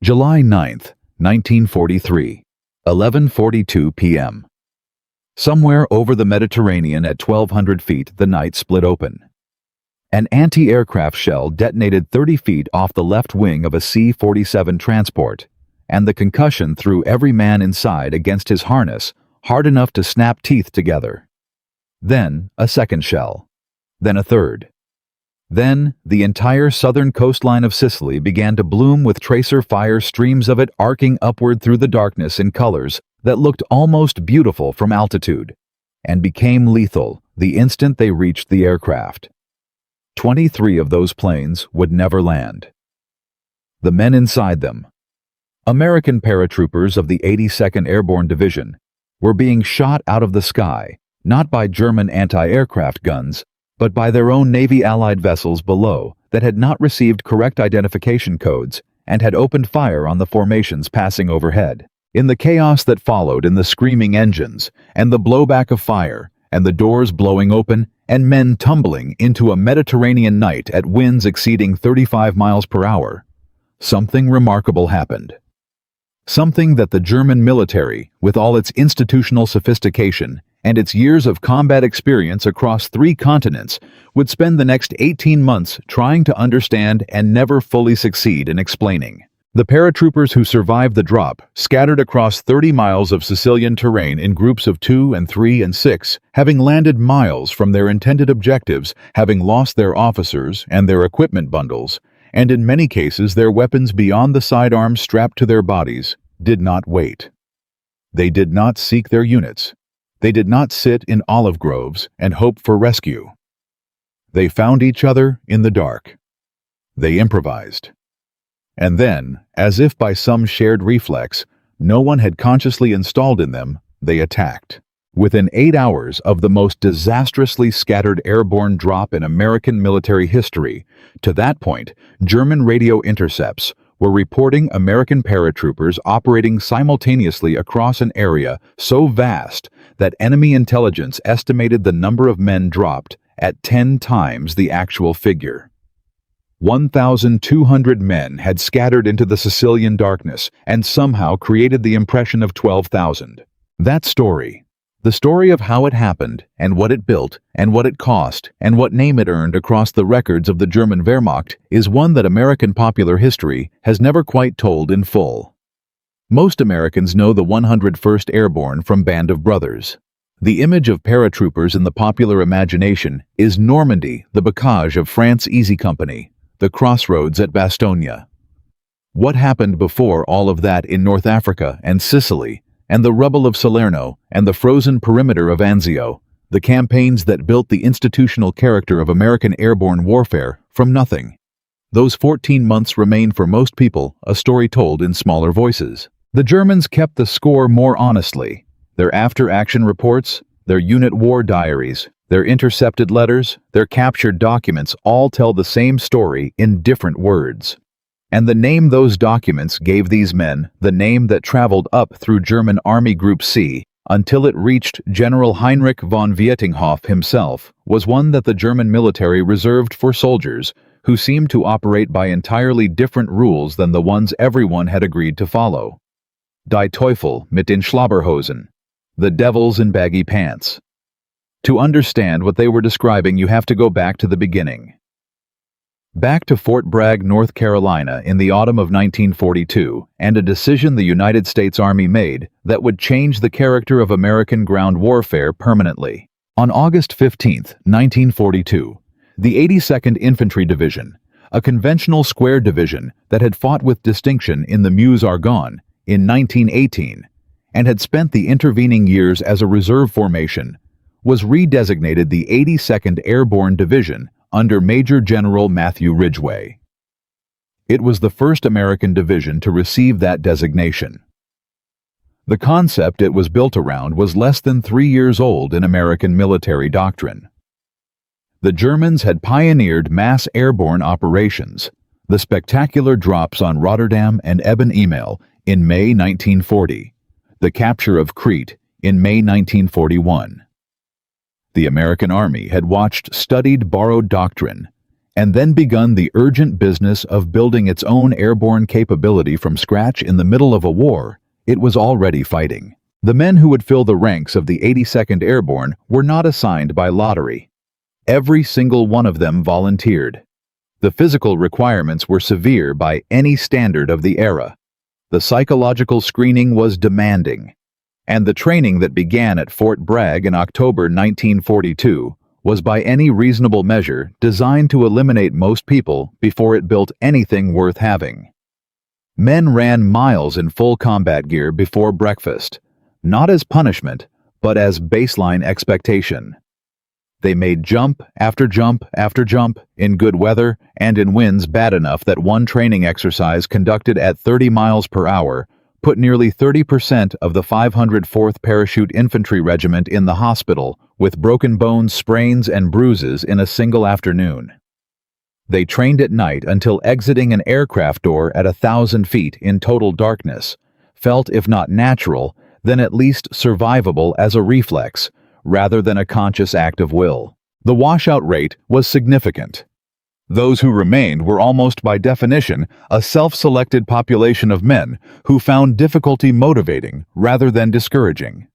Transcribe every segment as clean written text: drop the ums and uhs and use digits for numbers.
July 9th, 1943, 11:42 p.m. Somewhere over the Mediterranean at 1,200 feet, the night split open. An anti-aircraft shell detonated 30 feet off the left wing of a C-47 transport, and the concussion threw every man inside against his harness hard enough to snap teeth together. Then a second shell. Then a third. Then the entire southern coastline of Sicily began to bloom with tracer fire streams of it arcing upward through the darkness in colors that looked almost beautiful from altitude, and became lethal the instant they reached the aircraft. 23 of those planes would never land. The men inside them, American paratroopers of the 82nd Airborne Division, were being shot out of the sky, not by German anti-aircraft guns, but by their own Navy Allied vessels below that had not received correct identification codes and had opened fire on the formations passing overhead. In the chaos that followed in the screaming engines, and the blowback of fire, and the doors blowing open, and men tumbling into a Mediterranean night at winds exceeding 35 miles per hour, something remarkable happened. Something that the German military, with all its institutional sophistication and its years of combat experience across 3 continents, would spend the next 18 months trying to understand and never fully succeed in explaining. The paratroopers who survived the drop, scattered across 30 miles of Sicilian terrain in groups of 2 and 3 and 6, having landed miles from their intended objectives, having lost their officers and their equipment bundles, and in many cases their weapons beyond the sidearms strapped to their bodies, did not wait. They did not seek their units. They did not sit in olive groves and hope for rescue. They found each other in the dark. They improvised. And then, as if by some shared reflex no one had consciously installed in them, they attacked. Within 8 hours of the most disastrously scattered airborne drop in American military history, to that point, German radio intercepts were reporting American paratroopers operating simultaneously across an area so vast that enemy intelligence estimated the number of men dropped at 10 times the actual figure. 1,200 men had scattered into the Sicilian darkness and somehow created the impression of 12,000. That story, the story of how it happened and what it built and what it cost and what name it earned across the records of the German Wehrmacht, is one that American popular history has never quite told in full. Most Americans know the 101st Airborne from Band of Brothers. The image of paratroopers in the popular imagination is Normandy, the Bocage of France Easy Company, the crossroads at Bastogne. What happened before all of that in North Africa and Sicily, and the rubble of Salerno, and the frozen perimeter of Anzio, the campaigns that built the institutional character of American airborne warfare from nothing? Those 14 months remain for most people a story told in smaller voices. The Germans kept the score more honestly. Their after-action reports, their unit war diaries, their intercepted letters, their captured documents all tell the same story in different words. And the name those documents gave these men, the name that traveled up through German Army Group C until it reached General Heinrich von Vietinghoff himself, was one that the German military reserved for soldiers who seemed to operate by entirely different rules than the ones everyone had agreed to follow. Die Teufel mit den Schlabberhosen, the devils in baggy pants. To understand what they were describing, you have to go back to the beginning. Back to Fort Bragg, North Carolina in the autumn of 1942, and a decision the United States Army made that would change the character of American ground warfare permanently. On August 15, 1942, the 82nd Infantry Division, a conventional square division that had fought with distinction in the Meuse-Argonne in 1918 and had spent the intervening years as a reserve formation, was redesignated the 82nd Airborne Division under Major General Matthew Ridgway. It was the first American division to receive that designation. The concept it was built around was less than 3 years old in American military doctrine. The Germans had pioneered mass airborne operations, the spectacular drops on Rotterdam and Eben Emael in May 1940, the capture of Crete in May 1941. The American Army had watched studied borrowed doctrine, and then begun the urgent business of building its own airborne capability from scratch in the middle of a war it was already fighting. The men who would fill the ranks of the 82nd Airborne were not assigned by lottery. Every single one of them volunteered. The physical requirements were severe by any standard of the era. The psychological screening was demanding. And the training that began at Fort Bragg in October 1942 was by any reasonable measure designed to eliminate most people before it built anything worth having. Men ran miles in full combat gear before breakfast, not as punishment, but as baseline expectation. They made jump after jump after jump in good weather and in winds bad enough that one training exercise conducted at 30 miles per hour put nearly 30% of the 504th Parachute Infantry Regiment in the hospital with broken bones, sprains, and bruises in a single afternoon. They trained at night until exiting an aircraft door at 1,000 feet in total darkness felt, if not natural, then at least survivable as a reflex, rather than a conscious act of will. The washout rate was significant. Those who remained were almost by definition a self-selected population of men who found difficulty motivating rather than discouraging.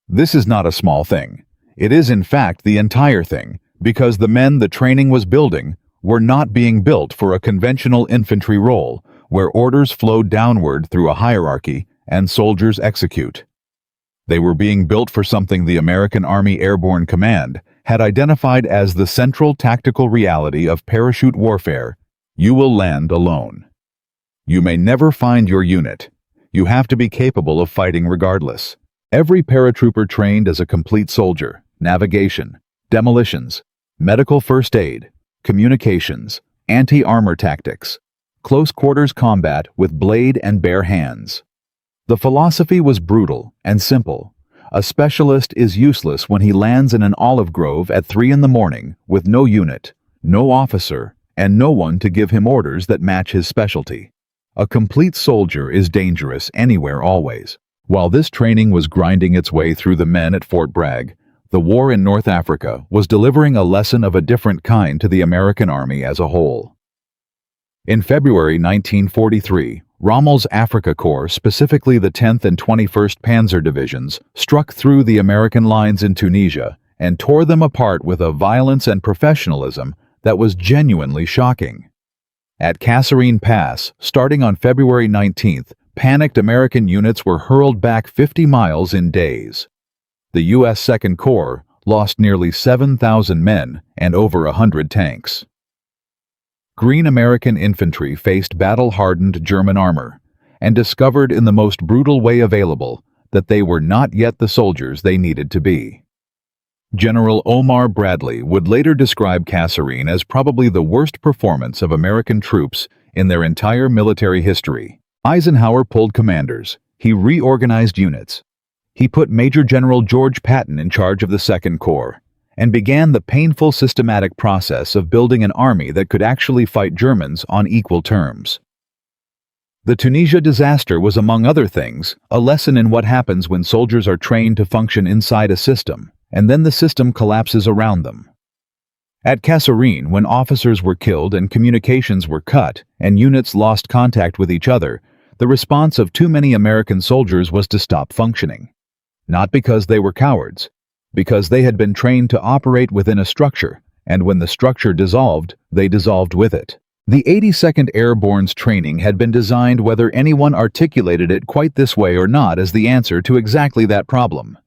This is not a small thing. It is in fact the entire thing, because the men the training was building were not being built for a conventional infantry role, where orders flowed downward through a hierarchy and soldiers execute. They were being built for something the American Army Airborne Command had identified as the central tactical reality of parachute warfare. You will land alone. You may never find your unit. You have to be capable of fighting regardless. Every paratrooper trained as a complete soldier, navigation, demolitions, medical first aid, communications, anti-armor tactics, close quarters combat with blade and bare hands. The philosophy was brutal and simple. A specialist is useless when he lands in an olive grove at 3 in the morning with no unit, no officer, and no one to give him orders that match his specialty. A complete soldier is dangerous anywhere always. While this training was grinding its way through the men at Fort Bragg, the war in North Africa was delivering a lesson of a different kind to the American Army as a whole. In February 1943, Rommel's Africa Corps, specifically the 10th and 21st Panzer Divisions, struck through the American lines in Tunisia and tore them apart with a violence and professionalism that was genuinely shocking. At Kasserine Pass, starting on February 19th, panicked American units were hurled back 50 miles in days. The U.S. Second Corps lost nearly 7,000 men and over 100 tanks. Green American infantry faced battle-hardened German armor and discovered in the most brutal way available that they were not yet the soldiers they needed to be. General Omar Bradley would later describe Kasserine as probably the worst performance of American troops in their entire military history. Eisenhower pulled commanders. He reorganized units. He put Major General George Patton in charge of the Second Corps and began the painful systematic process of building an army that could actually fight Germans on equal terms. The Tunisia disaster was, among other things, a lesson in what happens when soldiers are trained to function inside a system, and then the system collapses around them. At Kasserine, when officers were killed and communications were cut and units lost contact with each other, the response of too many American soldiers was to stop functioning. Not because they were cowards, because they had been trained to operate within a structure, and when the structure dissolved, they dissolved with it. The 82nd Airborne's training had been designed, whether anyone articulated it quite this way or not, as the answer to exactly that problem.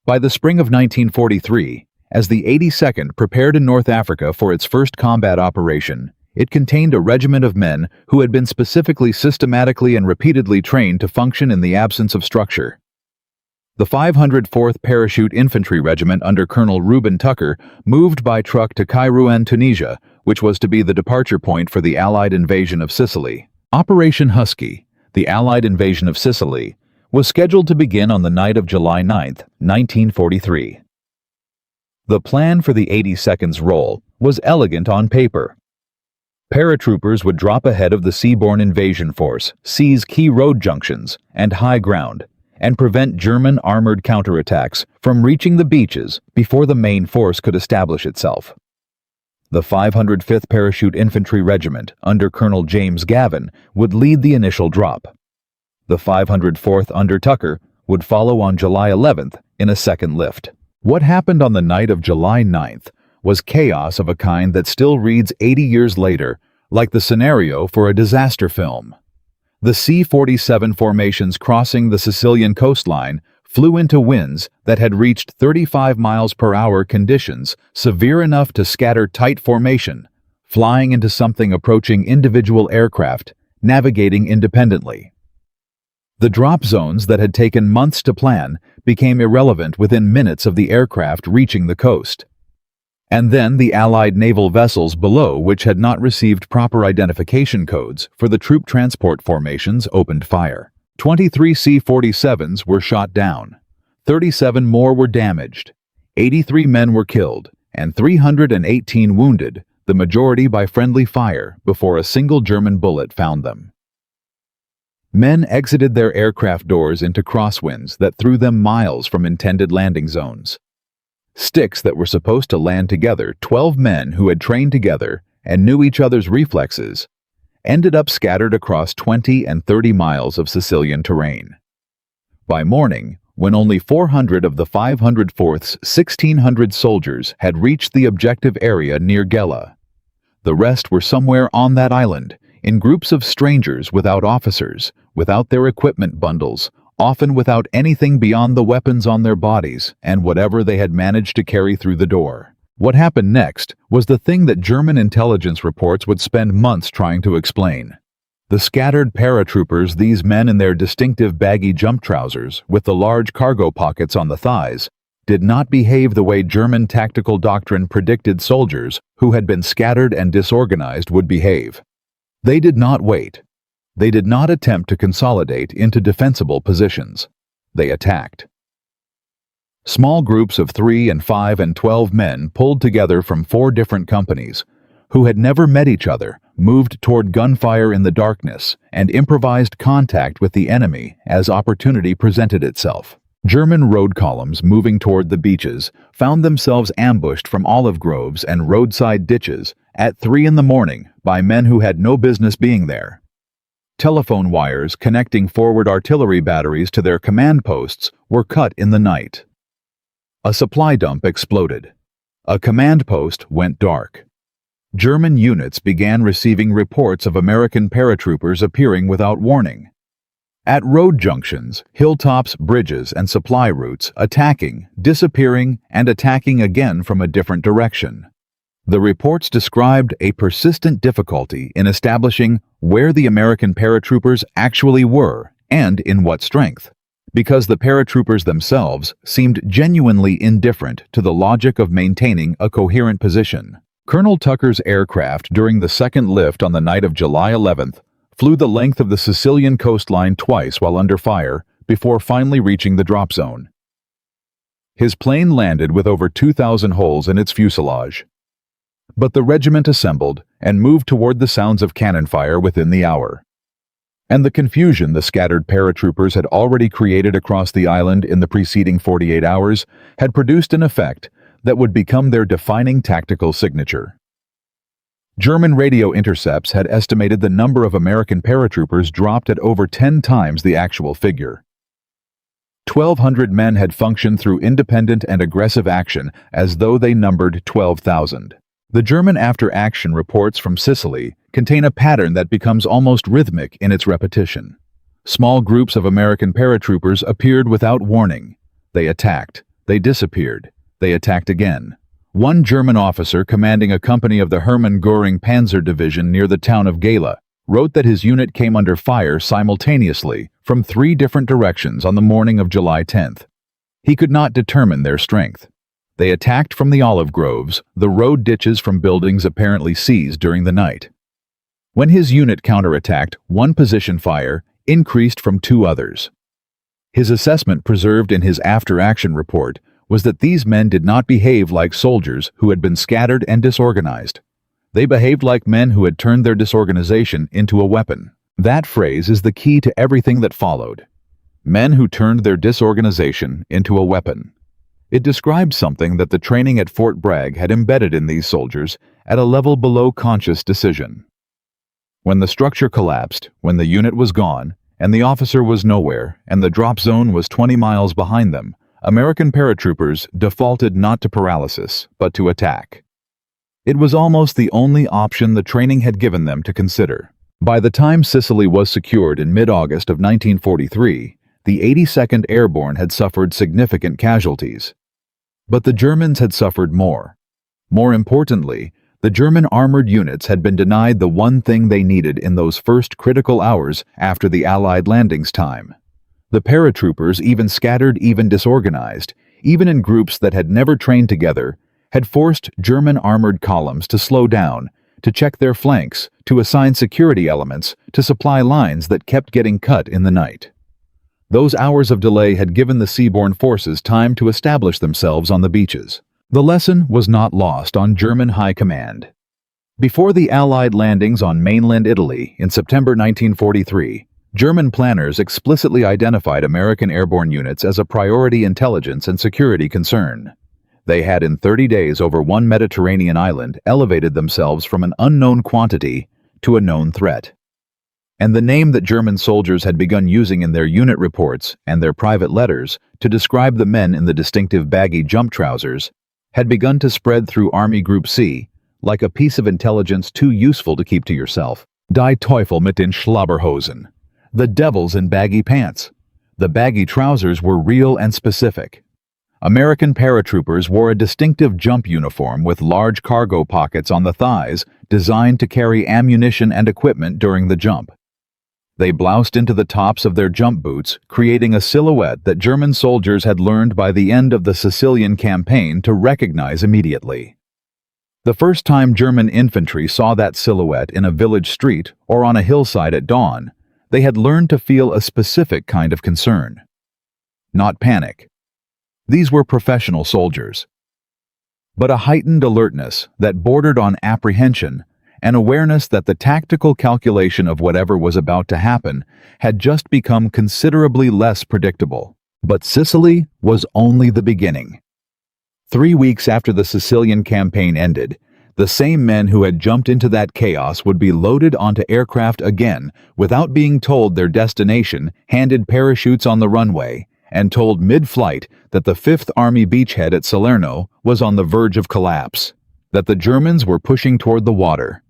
By the spring of 1943, as the 82nd prepared in North Africa for its first combat operation, it contained a regiment of men who had been specifically, systematically, and repeatedly trained to function in the absence of structure. The 504th Parachute Infantry Regiment under Colonel Reuben Tucker moved by truck to Kairouan, Tunisia, which was to be the departure point for the Allied invasion of Sicily. Operation Husky, the Allied invasion of Sicily, was scheduled to begin on the night of July 9, 1943. The plan for the 82nd's role was elegant on paper. Paratroopers would drop ahead of the seaborne invasion force, seize key road junctions and high ground, and prevent German armored counterattacks from reaching the beaches before the main force could establish itself. The 505th Parachute Infantry Regiment, under Colonel James Gavin, would lead the initial drop. The 504th under Tucker would follow on July 11th in a second lift. What happened on the night of July 9th was chaos of a kind that still reads 80 years later like the scenario for a disaster film. The C-47 formations crossing the Sicilian coastline flew into winds that had reached 35 miles per hour conditions severe enough to scatter tight formation, flying into something approaching individual aircraft, navigating independently. The drop zones that had taken months to plan became irrelevant within minutes of the aircraft reaching the coast. And then the Allied naval vessels below, which had not received proper identification codes for the troop transport formations, opened fire. 23 C-47s were shot down. 37 more were damaged. 83 men were killed, and 318 wounded, the majority by friendly fire, before a single German bullet found them. Men exited their aircraft doors into crosswinds that threw them miles from intended landing zones. Sticks that were supposed to land together, 12 men who had trained together and knew each other's reflexes, ended up scattered across 20 and 30 miles of Sicilian terrain. By morning, when only 400 of the 504th's 1,600 soldiers had reached the objective area near Gela, the rest were somewhere on that island, in groups of strangers without officers, without their equipment bundles, often without anything beyond the weapons on their bodies and whatever they had managed to carry through the door. What happened next was the thing that German intelligence reports would spend months trying to explain. The scattered paratroopers, these men in their distinctive baggy jump trousers with the large cargo pockets on the thighs, did not behave the way German tactical doctrine predicted soldiers who had been scattered and disorganized would behave. They did not wait. They did not attempt to consolidate into defensible positions. They attacked. Small groups of 3 and 5 and 12 men pulled together from 4 different companies, who had never met each other, moved toward gunfire in the darkness, and improvised contact with the enemy as opportunity presented itself. German road columns moving toward the beaches found themselves ambushed from olive groves and roadside ditches at 3 in the morning by men who had no business being there. Telephone wires connecting forward artillery batteries to their command posts were cut in the night. A supply dump exploded. A command post went dark. German units began receiving reports of American paratroopers appearing without warning. At road junctions, hilltops, bridges, and supply routes, attacking, disappearing, and attacking again from a different direction. The reports described a persistent difficulty in establishing where the American paratroopers actually were and in what strength, because the paratroopers themselves seemed genuinely indifferent to the logic of maintaining a coherent position. Colonel Tucker's aircraft during the second lift on the night of July 11th flew the length of the Sicilian coastline twice while under fire before finally reaching the drop zone. His plane landed with over 2,000 holes in its fuselage. But the regiment assembled and moved toward the sounds of cannon fire within the hour. And the confusion the scattered paratroopers had already created across the island in the preceding 48 hours had produced an effect that would become their defining tactical signature. German radio intercepts had estimated the number of American paratroopers dropped at over 10 times the actual figure. 1,200 men had functioned through independent and aggressive action as though they numbered 12,000. The German after-action reports from Sicily contain a pattern that becomes almost rhythmic in its repetition. Small groups of American paratroopers appeared without warning. They attacked. They disappeared. They attacked again. One German officer commanding a company of the Hermann Göring Panzer Division near the town of Gela wrote that his unit came under fire simultaneously from 3 different directions on the morning of July 10th. He could not determine their strength. They attacked from the olive groves, the road ditches from buildings apparently seized during the night. When his unit counterattacked, one position fire increased from 2 others. His assessment preserved in his after-action report was that these men did not behave like soldiers who had been scattered and disorganized. They behaved like men who had turned their disorganization into a weapon. That phrase is the key to everything that followed. Men who turned their disorganization into a weapon. It described something that the training at Fort Bragg had embedded in these soldiers at a level below conscious decision. When the structure collapsed, when the unit was gone, and the officer was nowhere, and the drop zone was 20 miles behind them, American paratroopers defaulted not to paralysis, but to attack. It was almost the only option the training had given them to consider. By the time Sicily was secured in mid-August of 1943, the 82nd Airborne had suffered significant casualties. But the Germans had suffered more. More importantly, the German armored units had been denied the one thing they needed in those first critical hours after the Allied landings time. The paratroopers, even scattered, even disorganized, even in groups that had never trained together, had forced German armored columns to slow down, to check their flanks, to assign security elements, to supply lines that kept getting cut in the night. Those hours of delay had given the seaborne forces time to establish themselves on the beaches. The lesson was not lost on German high command. Before the Allied landings on mainland Italy in September 1943, German planners explicitly identified American airborne units as a priority intelligence and security concern. They had in 30 days over one Mediterranean island elevated themselves from an unknown quantity to a known threat. And the name that German soldiers had begun using in their unit reports and their private letters to describe the men in the distinctive baggy jump trousers had begun to spread through Army Group C like a piece of intelligence too useful to keep to yourself. Die Teufel mit den Schlabberhosen. The devils in baggy pants. The baggy trousers were real and specific. American paratroopers wore a distinctive jump uniform with large cargo pockets on the thighs designed to carry ammunition and equipment during the jump. They bloused into the tops of their jump boots, creating a silhouette that German soldiers had learned by the end of the Sicilian campaign to recognize immediately. The first time German infantry saw that silhouette in a village street or on a hillside at dawn, they had learned to feel a specific kind of concern. Not panic. These were professional soldiers. But a heightened alertness that bordered on apprehension, an awareness that the tactical calculation of whatever was about to happen had just become considerably less predictable. But Sicily was only the beginning. 3 weeks after the Sicilian campaign ended, the same men who had jumped into that chaos would be loaded onto aircraft again without being told their destination, handed parachutes on the runway, and told mid-flight that the 5th Army beachhead at Salerno was on the verge of collapse, that the Germans were pushing toward the water,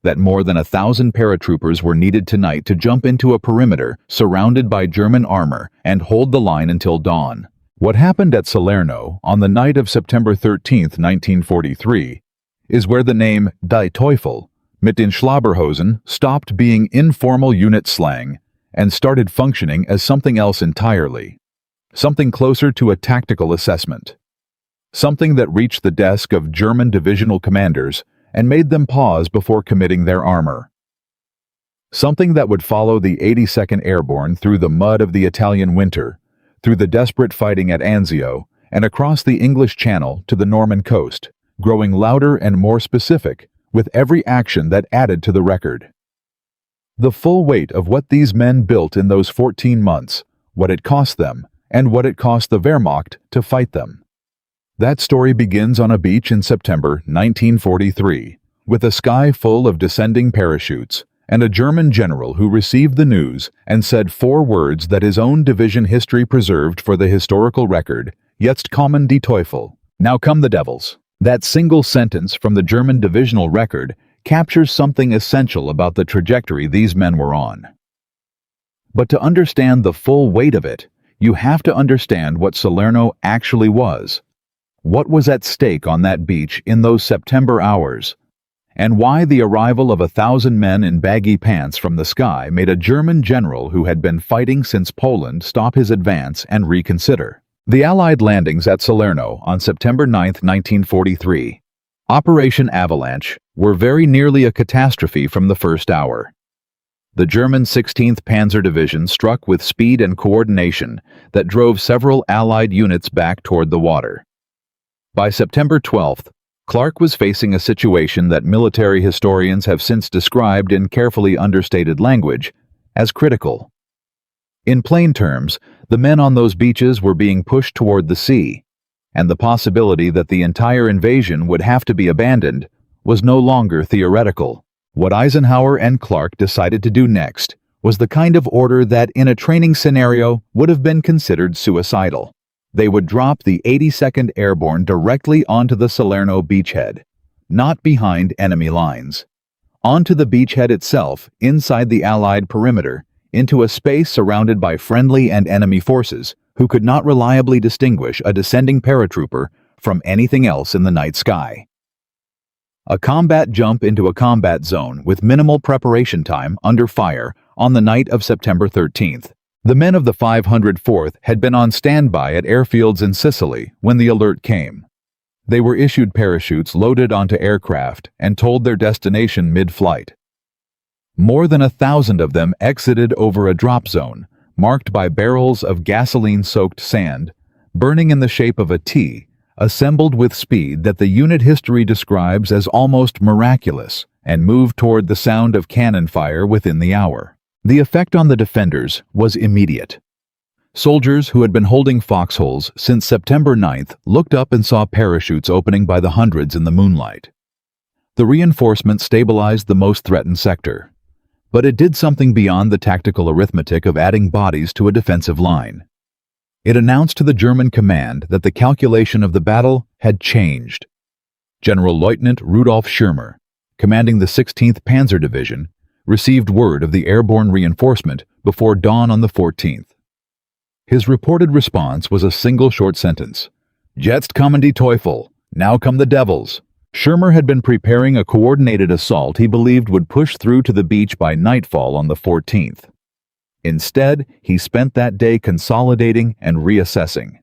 that more than 1,000 paratroopers were needed tonight to jump into a perimeter surrounded by German armor and hold the line until dawn. What happened at Salerno on the night of September 13, 1943, is where the name Die Teufel mit den Schlabberhosen stopped being informal unit slang and started functioning as something else entirely. Something closer to a tactical assessment. Something that reached the desk of German divisional commanders and made them pause before committing their armor. Something that would follow the 82nd Airborne through the mud of the Italian winter, through the desperate fighting at Anzio, and across the English Channel to the Norman coast, growing louder and more specific with every action that added to the record. The full weight of what these men built in those 14 months, what it cost them, and what it cost the Wehrmacht to fight them. That story begins on a beach in September 1943, with a sky full of descending parachutes, and a German general who received the news and said 4 words that his own division history preserved for the historical record, Jetzt kommen die Teufel, now come the devils. That single sentence from the German divisional record captures something essential about the trajectory these men were on. But to understand the full weight of it, you have to understand what Salerno actually was, what was at stake on that beach in those September hours, and why the arrival of 1,000 men in baggy pants from the sky made a German general who had been fighting since Poland stop his advance and reconsider. The Allied landings at Salerno on September 9, 1943, Operation Avalanche, were very nearly a catastrophe from the first hour. The German 16th Panzer Division struck with speed and coordination that drove several Allied units back toward the water. By September 12th, Clark was facing a situation that military historians have since described in carefully understated language as critical. In plain terms, the men on those beaches were being pushed toward the sea, and the possibility that the entire invasion would have to be abandoned was no longer theoretical. What Eisenhower and Clark decided to do next was the kind of order that, in a training scenario, would have been considered suicidal. They would drop the 82nd Airborne directly onto the Salerno beachhead, not behind enemy lines. Onto the beachhead itself, inside the Allied perimeter, into a space surrounded by friendly and enemy forces who could not reliably distinguish a descending paratrooper from anything else in the night sky. A combat jump into a combat zone with minimal preparation time under fire on the night of September 13th. The men of the 504th had been on standby at airfields in Sicily when the alert came. They were issued parachutes loaded onto aircraft and told their destination mid-flight. More than 1,000 of them exited over a drop zone, marked by barrels of gasoline-soaked sand, burning in the shape of a T, assembled with speed that the unit history describes as almost miraculous, and moved toward the sound of cannon fire within the hour. The effect on the defenders was immediate. Soldiers who had been holding foxholes since September 9th looked up and saw parachutes opening by the hundreds in the moonlight. The reinforcement stabilized the most threatened sector, but it did something beyond the tactical arithmetic of adding bodies to a defensive line. It announced to the German command that the calculation of the battle had changed. General Lieutenant Rudolf Schirmer, commanding the 16th Panzer Division, received word of the airborne reinforcement before dawn on the 14th. His reported response was a single short sentence: "Jetzt kommen die Teufel, now come the devils." Schirmer had been preparing a coordinated assault he believed would push through to the beach by nightfall on the 14th. Instead, he spent that day consolidating and reassessing.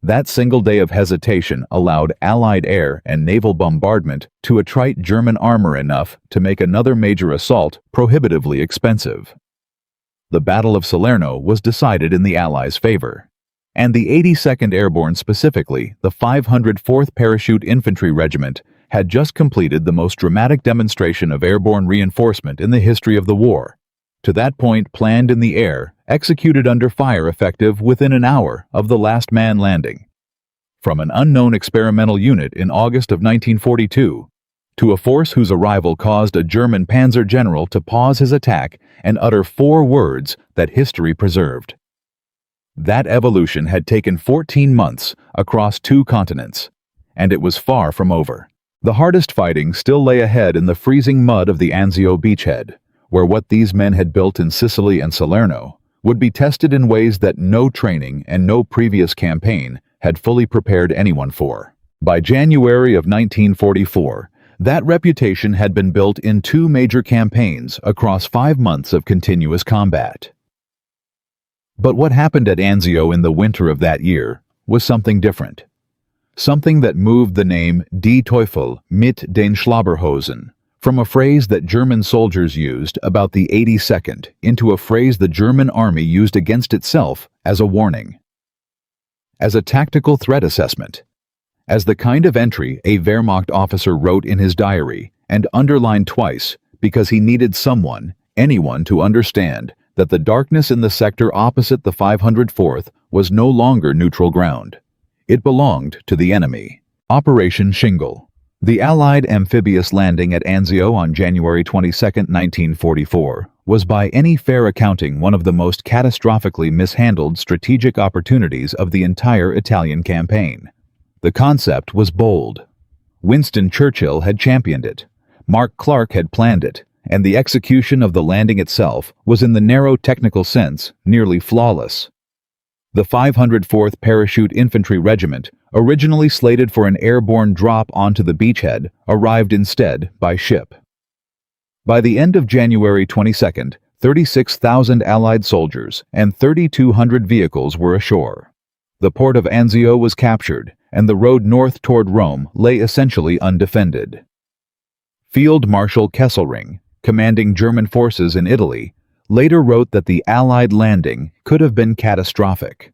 That single day of hesitation allowed Allied air and naval bombardment to attrite German armor enough to make another major assault prohibitively expensive. The Battle of Salerno was decided in the Allies' favor, and the 82nd Airborne, specifically the 504th Parachute Infantry Regiment, had just completed the most dramatic demonstration of airborne reinforcement in the history of the war. To that point, planned in the air, executed under fire, effective within an hour of the last man landing. From an unknown experimental unit in August of 1942, to a force whose arrival caused a German panzer general to pause his attack and utter 4 words that history preserved. That evolution had taken 14 months across 2 continents, and it was far from over. The hardest fighting still lay ahead in the freezing mud of the Anzio beachhead, where what these men had built in Sicily and Salerno would be tested in ways that no training and no previous campaign had fully prepared anyone for. By January of 1944, that reputation had been built in 2 major campaigns across 5 months of continuous combat. But what happened at Anzio in the winter of that year was something different. Something that moved the name Die Teufel mit den Schlabberhosen from a phrase that German soldiers used about the 82nd into a phrase the German army used against itself as a warning, as a tactical threat assessment, as the kind of entry a Wehrmacht officer wrote in his diary and underlined twice because he needed anyone to understand that the darkness in the sector opposite the 504th was no longer neutral ground. It belonged to the enemy. Operation Shingle. The Allied amphibious landing at Anzio on January 22, 1944, was by any fair accounting one of the most catastrophically mishandled strategic opportunities of the entire Italian campaign. The concept was bold. Winston Churchill had championed it. Mark Clark had planned it, and the execution of the landing itself was, in the narrow technical sense, nearly flawless. The 504th Parachute Infantry Regiment, originally slated for an airborne drop onto the beachhead, arrived instead by ship. By the end of January 22nd, 36,000 Allied soldiers and 3,200 vehicles were ashore. The port of Anzio was captured, and the road north toward Rome lay essentially undefended. Field Marshal Kesselring, commanding German forces in Italy, later wrote that the Allied landing could have been catastrophic.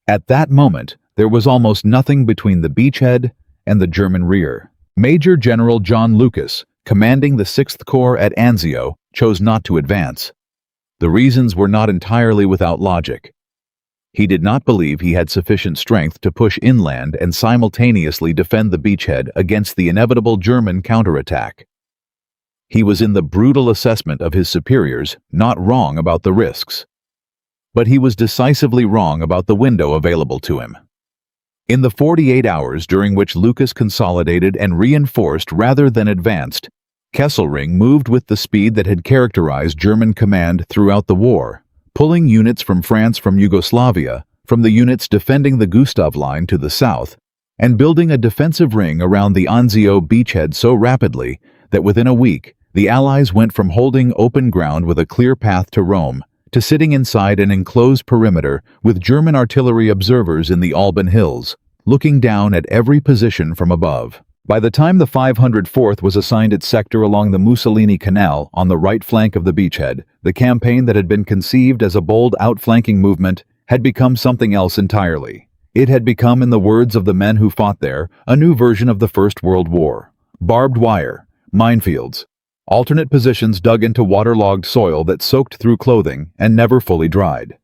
At that moment, there was almost nothing between the beachhead and the German rear. Major General John Lucas, commanding the 6th Corps at Anzio, chose not to advance. The reasons were not entirely without logic. He did not believe he had sufficient strength to push inland and simultaneously defend the beachhead against the inevitable German counterattack. He was in the brutal assessment of his superiors, not wrong about the risks. But he was decisively wrong about the window available to him. In the 48 hours during which Lucas consolidated and reinforced rather than advanced, Kesselring moved with the speed that had characterized German command throughout the war, pulling units from France from Yugoslavia, from the units defending the Gustav Line to the south, and building a defensive ring around the Anzio beachhead so rapidly that within a week, the Allies went from holding open ground with a clear path to Rome to sitting inside an enclosed perimeter with German artillery observers in the Alban Hills, looking down at every position from above. By the time the 504th was assigned its sector along the Mussolini Canal on the right flank of the beachhead, the campaign that had been conceived as a bold outflanking movement had become something else entirely. It had become, in the words of the men who fought there, a new version of the First World War. Barbed wire, minefields, alternate positions dug into waterlogged soil that soaked through clothing and never fully dried.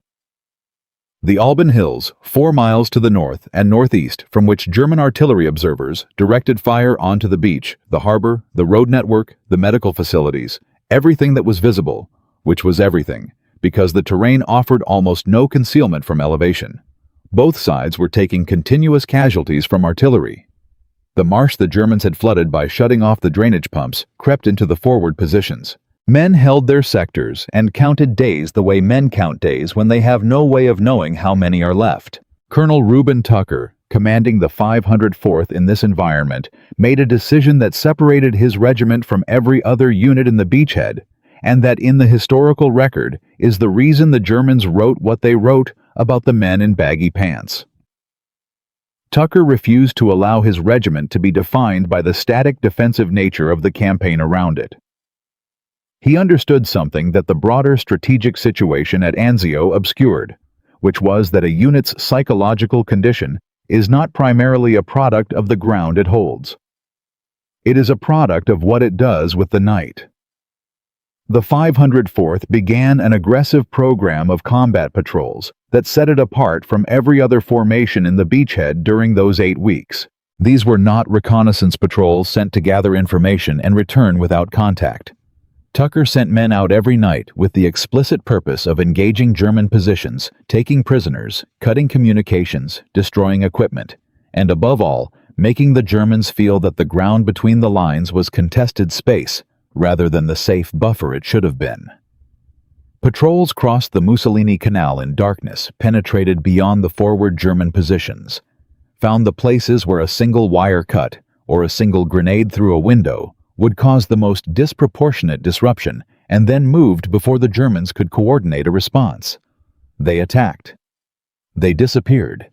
The Alban Hills, 4 miles to the north and northeast, from which German artillery observers directed fire onto the beach, the harbor, the road network, the medical facilities, everything that was visible, which was everything, because the terrain offered almost no concealment from elevation. Both sides were taking continuous casualties from artillery. The marsh the Germans had flooded by shutting off the drainage pumps crept into the forward positions. Men held their sectors and counted days the way men count days when they have no way of knowing how many are left. Colonel Reuben Tucker, commanding the 504th in this environment, made a decision that separated his regiment from every other unit in the beachhead, and that in the historical record is the reason the Germans wrote what they wrote about the men in baggy pants. Tucker refused to allow his regiment to be defined by the static defensive nature of the campaign around it. He understood something that the broader strategic situation at Anzio obscured, which was that a unit's psychological condition is not primarily a product of the ground it holds. It is a product of what it does with the night. The 504th began an aggressive program of combat patrols that set it apart from every other formation in the beachhead during those 8 weeks. These were not reconnaissance patrols sent to gather information and return without contact. Tucker sent men out every night with the explicit purpose of engaging German positions, taking prisoners, cutting communications, destroying equipment, and above all, making the Germans feel that the ground between the lines was contested space rather than the safe buffer it should have been. Patrols crossed the Mussolini Canal in darkness, penetrated beyond the forward German positions, found the places where a single wire cut or a single grenade through a window would cause the most disproportionate disruption, and then moved before the Germans could coordinate a response. They attacked. They disappeared.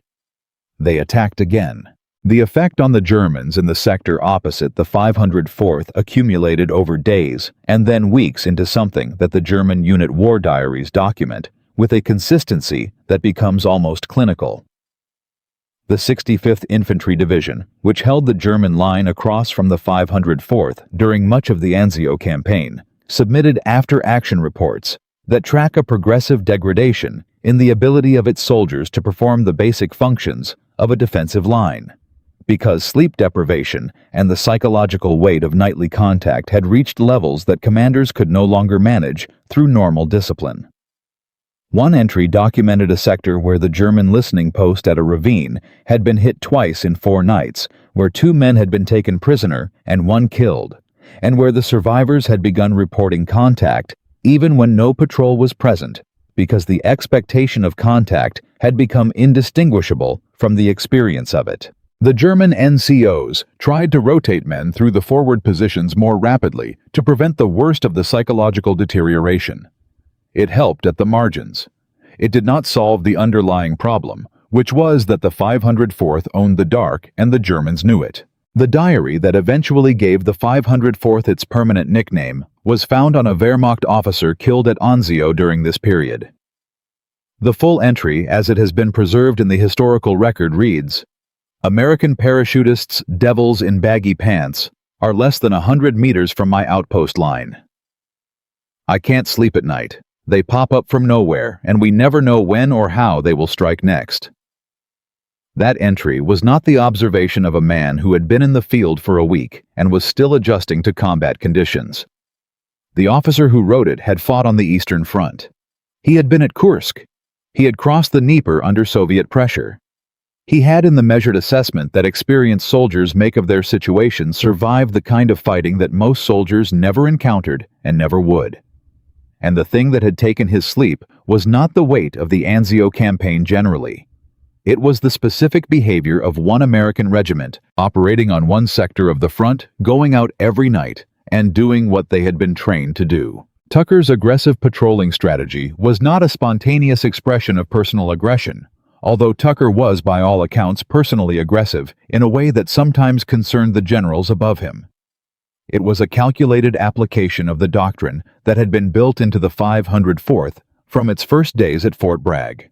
They attacked again. The effect on the Germans in the sector opposite the 504th accumulated over days and then weeks into something that the German unit war diaries document with a consistency that becomes almost clinical. The 65th Infantry Division, which held the German line across from the 504th during much of the Anzio campaign, submitted after-action reports that track a progressive degradation in the ability of its soldiers to perform the basic functions of a defensive line, because sleep deprivation and the psychological weight of nightly contact had reached levels that commanders could no longer manage through normal discipline. One entry documented a sector where the German listening post at a ravine had been hit twice in 4 nights, where 2 men had been taken prisoner and 1 killed, and where the survivors had begun reporting contact even when no patrol was present, because the expectation of contact had become indistinguishable from the experience of it. The German NCOs tried to rotate men through the forward positions more rapidly to prevent the worst of the psychological deterioration. It helped at the margins. It did not solve the underlying problem, which was that the 504th owned the dark and the Germans knew it. The diary that eventually gave the 504th its permanent nickname was found on a Wehrmacht officer killed at Anzio during this period. The full entry, as it has been preserved in the historical record, reads, "American parachutists, devils in baggy pants, are less than 100 meters from my outpost line. I can't sleep at night. They pop up from nowhere, and we never know when or how they will strike next. That entry was not the observation of a man who had been in the field for a week and was still adjusting to combat conditions. The officer who wrote it had fought on the Eastern Front. He had been at Kursk. He had crossed the Dnieper under Soviet pressure. He had, in the measured assessment that experienced soldiers make of their situation, survived the kind of fighting that most soldiers never encountered and never would. And the thing that had taken his sleep was not the weight of the Anzio campaign generally. It was the specific behavior of one American regiment, operating on one sector of the front, going out every night, and doing what they had been trained to do. Tucker's aggressive patrolling strategy was not a spontaneous expression of personal aggression, although Tucker was, by all accounts, personally aggressive in a way that sometimes concerned the generals above him. It was a calculated application of the doctrine that had been built into the 504th from its first days at Fort Bragg.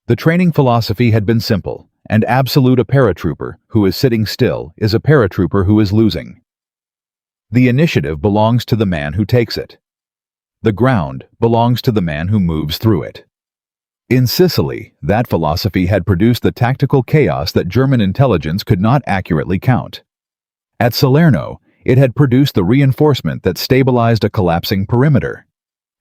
The training philosophy had been simple and absolute. A paratrooper who is sitting still is a paratrooper who is losing. The initiative belongs to the man who takes it. The ground belongs to the man who moves through it. In Sicily, that philosophy had produced the tactical chaos that German intelligence could not accurately count. At Salerno, it had produced the reinforcement that stabilized a collapsing perimeter.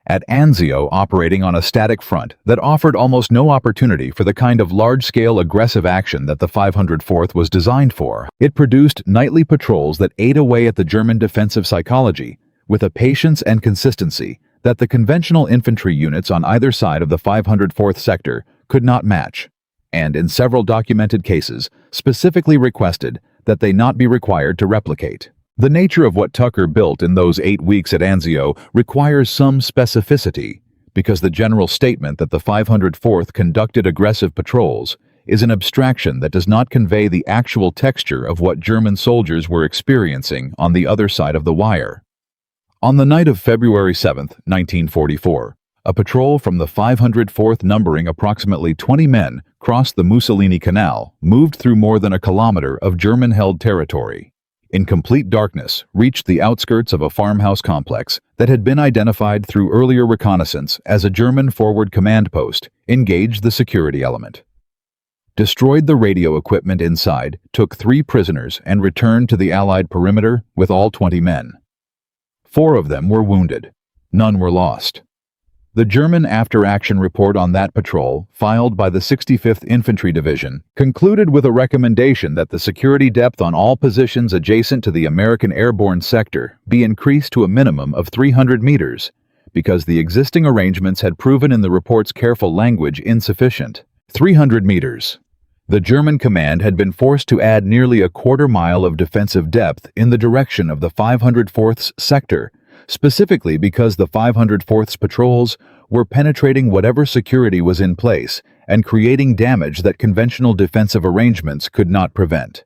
At Anzio, operating on a static front that offered almost no opportunity for the kind of large-scale aggressive action that the 504th was designed for, it produced nightly patrols that ate away at the German defensive psychology with a patience and consistency that the conventional infantry units on either side of the 504th sector could not match, and in several documented cases specifically requested that they not be required to replicate. The nature of what Tucker built in those 8 weeks at Anzio requires some specificity, because the general statement that the 504th conducted aggressive patrols is an abstraction that does not convey the actual texture of what German soldiers were experiencing on the other side of the wire. On the night of February 7, 1944, a patrol from the 504th, numbering approximately 20 men, crossed the Mussolini Canal, moved through more than a kilometer of German-held territory. In complete darkness, reached the outskirts of a farmhouse complex that had been identified through earlier reconnaissance as a German forward command post, engaged the security element. Destroyed the radio equipment inside, took 3 prisoners, and returned to the Allied perimeter with all 20 men. 4 of them were wounded. None were lost. The German after-action report on that patrol, filed by the 65th Infantry Division, concluded with a recommendation that the security depth on all positions adjacent to the American airborne sector be increased to a minimum of 300 meters, because the existing arrangements had proven in the report's careful language insufficient. 300 meters. The German command had been forced to add nearly a quarter mile of defensive depth in the direction of the 504th's sector, specifically because the 504th's patrols were penetrating whatever security was in place and creating damage that conventional defensive arrangements could not prevent.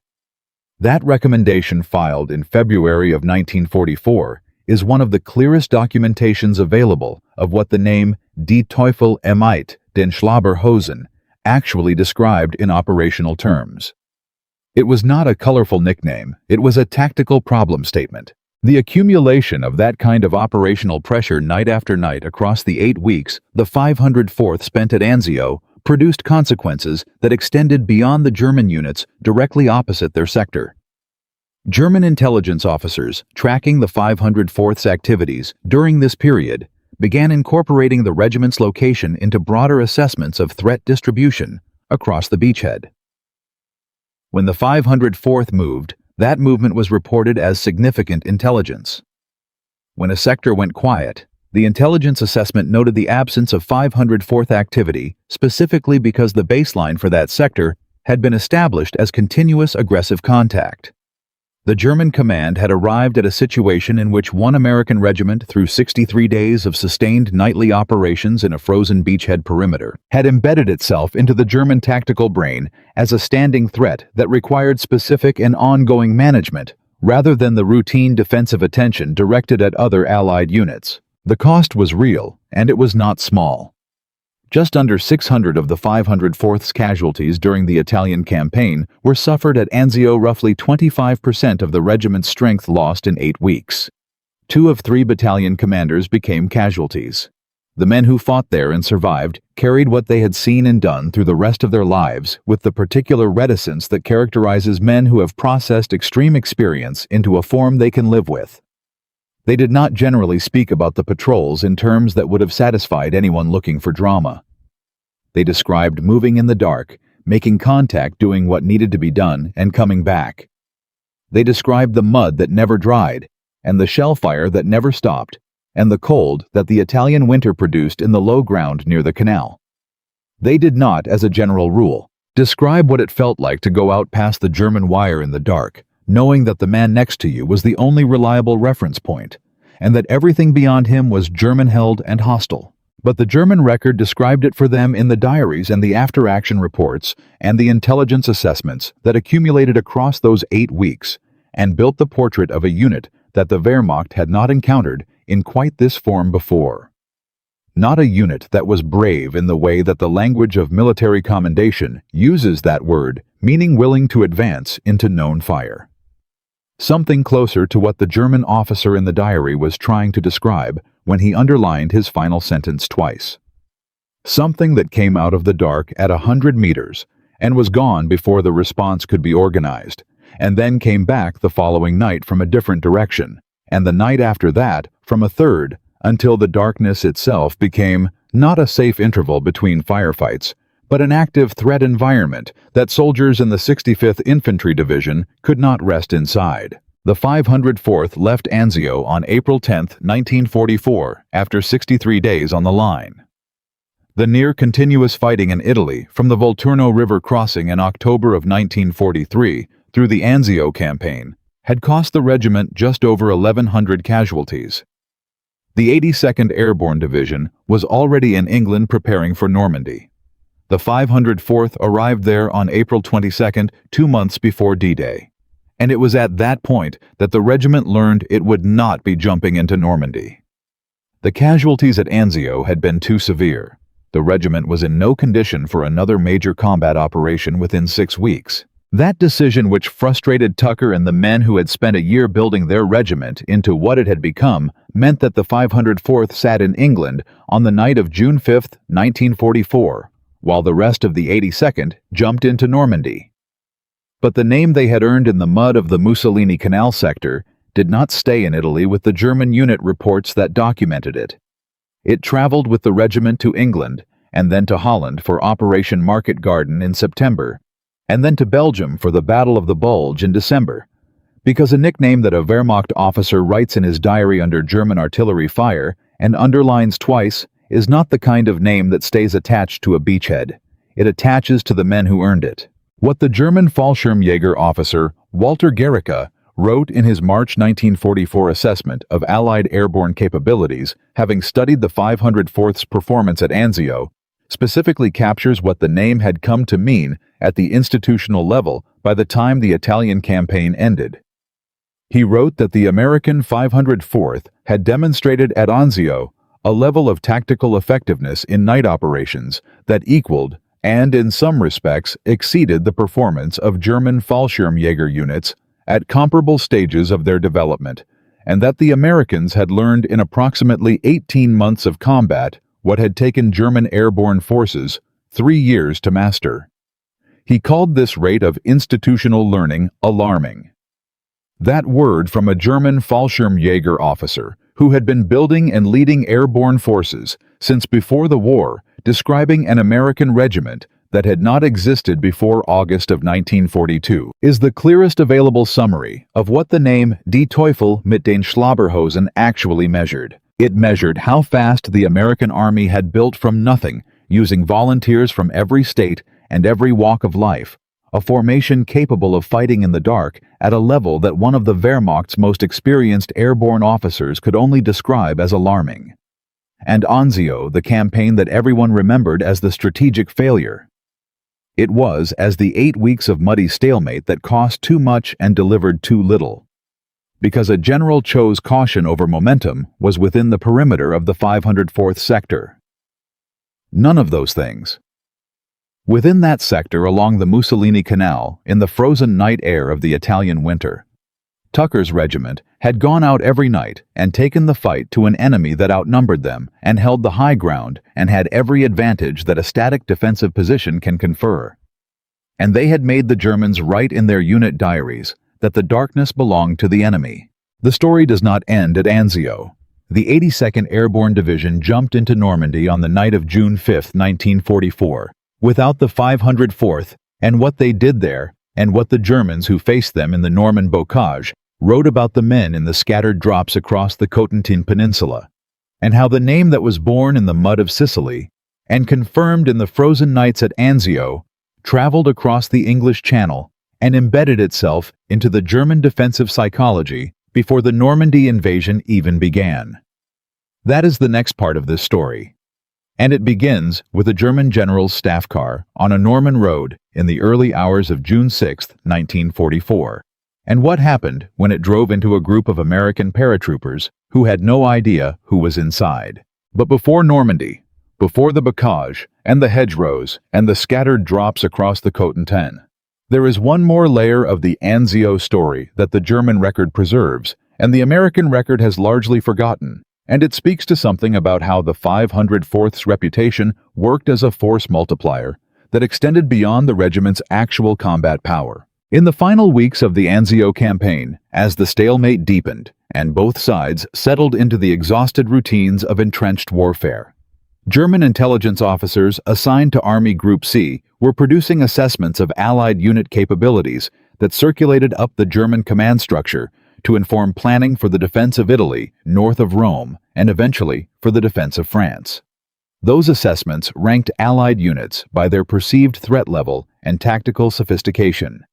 That recommendation, filed in February of 1944, is one of the clearest documentations available of what the name Die Teufel emight den Schlabberhosen actually described in operational terms. It was not a colorful nickname, it was a tactical problem statement. The accumulation of that kind of operational pressure night after night across the 8 weeks the 504th spent at Anzio produced consequences that extended beyond the German units directly opposite their sector. German intelligence officers tracking the 504th's activities during this period began incorporating the regiment's location into broader assessments of threat distribution across the beachhead. When the 504th moved, that movement was reported as significant intelligence. When a sector went quiet, the intelligence assessment noted the absence of 504th activity, specifically because the baseline for that sector had been established as continuous aggressive contact. The German command had arrived at a situation in which one American regiment, through 63 days of sustained nightly operations in a frozen beachhead perimeter, had embedded itself into the German tactical brain as a standing threat that required specific and ongoing management, rather than the routine defensive attention directed at other Allied units. The cost was real, and it was not small. Just under 600 of the 504th's casualties during the Italian campaign were suffered at Anzio. Roughly 25% of the regiment's strength lost in 8 weeks. 2 of 3 battalion commanders became casualties. The men who fought there and survived carried what they had seen and done through the rest of their lives with the particular reticence that characterizes men who have processed extreme experience into a form they can live with. They did not generally speak about the patrols in terms that would have satisfied anyone looking for drama. They described moving in the dark, making contact, doing what needed to be done, and coming back. They described the mud that never dried, and the shell fire that never stopped, and the cold that the Italian winter produced in the low ground near the canal. They did not, as a general rule, describe what it felt like to go out past the German wire in the dark, knowing that the man next to you was the only reliable reference point, and that everything beyond him was German-held and hostile. But the German record described it for them in the diaries and the after-action reports and the intelligence assessments that accumulated across those 8 weeks, and built the portrait of a unit that the Wehrmacht had not encountered in quite this form before. Not a unit that was brave in the way that the language of military commendation uses that word, meaning willing to advance into known fire. Something closer to what the German officer in the diary was trying to describe when he underlined his final sentence twice. Something that came out of the dark at 100 meters and was gone before the response could be organized, and then came back the following night from a different direction, and the night after that from a third, until the darkness itself became not a safe interval between firefights, but an active threat environment that soldiers in the 65th Infantry Division could not rest inside. The 504th left Anzio on April 10, 1944, after 63 days on the line. The near-continuous fighting in Italy from the Volturno River crossing in October of 1943 through the Anzio campaign had cost the regiment just over 1,100 casualties. The 82nd Airborne Division was already in England preparing for Normandy. The 504th arrived there on April 22, 2 months before D-Day, and it was at that point that the regiment learned it would not be jumping into Normandy. The casualties at Anzio had been too severe. The regiment was in no condition for another major combat operation within 6 weeks. That decision, which frustrated Tucker and the men who had spent a year building their regiment into what it had become, meant that the 504th sat in England on the night of June 5, 1944, while the rest of the 82nd jumped into Normandy. But the name they had earned in the mud of the Mussolini Canal sector did not stay in Italy with the German unit reports that documented it. It traveled with the regiment to England, and then to Holland for Operation Market Garden in September, and then to Belgium for the Battle of the Bulge in December, because a nickname that a Wehrmacht officer writes in his diary under German artillery fire and underlines twice is not the kind of name that stays attached to a beachhead. It attaches to the men who earned it. What the German Fallschirmjäger officer Walter Gericke wrote in his March 1944 assessment of Allied airborne capabilities, having studied the 504th's performance at Anzio, specifically captures what the name had come to mean at the institutional level by the time the Italian campaign ended. He wrote that the American 504th had demonstrated at Anzio a level of tactical effectiveness in night operations that equaled and, in some respects, exceeded the performance of German Fallschirmjäger units at comparable stages of their development, and that the Americans had learned in approximately 18 months of combat what had taken German airborne forces 3 years to master. He called this rate of institutional learning alarming. That word from a German Fallschirmjäger officer who had been building and leading airborne forces since before the war, describing an American regiment that had not existed before August of 1942, is the clearest available summary of what the name Die Teufel mit den Schlabberhosen actually measured. It measured how fast the American Army had built from nothing, using volunteers from every state and every walk of life, a formation capable of fighting in the dark at a level that one of the Wehrmacht's most experienced airborne officers could only describe as alarming. And Anzio, the campaign that everyone remembered as the strategic failure. It was as the 8 weeks of muddy stalemate that cost too much and delivered too little. Because a general chose caution over momentum was within the perimeter of the 504th sector. None of those things. Within that sector along the Mussolini Canal, in the frozen night air of the Italian winter, Tucker's regiment, had gone out every night and taken the fight to an enemy that outnumbered them and held the high ground and had every advantage that a static defensive position can confer. And they had made the Germans write in their unit diaries that the darkness belonged to the enemy. The story does not end at Anzio. The 82nd Airborne Division jumped into Normandy on the night of June 5, 1944, without the 504th, and what they did there, and what the Germans who faced them in the Norman bocage wrote about the men in the scattered drops across the Cotentin Peninsula, and how the name that was born in the mud of Sicily, and confirmed in the frozen nights at Anzio, traveled across the English Channel and embedded itself into the German defensive psychology before the Normandy invasion even began. That is the next part of this story. And it begins with a German general's staff car on a Norman road in the early hours of June 6, 1944. And what happened when it drove into a group of American paratroopers who had no idea who was inside. But before Normandy, before the bocage and the hedgerows and the scattered drops across the Cotentin, there is one more layer of the Anzio story that the German record preserves, and the American record has largely forgotten, and it speaks to something about how the 504th's reputation worked as a force multiplier that extended beyond the regiment's actual combat power. In the final weeks of the Anzio campaign, as the stalemate deepened and both sides settled into the exhausted routines of entrenched warfare, German intelligence officers assigned to Army Group C were producing assessments of Allied unit capabilities that circulated up the German command structure to inform planning for the defense of Italy north of Rome and eventually for the defense of France. Those assessments ranked Allied units by their perceived threat level and tactical sophistication.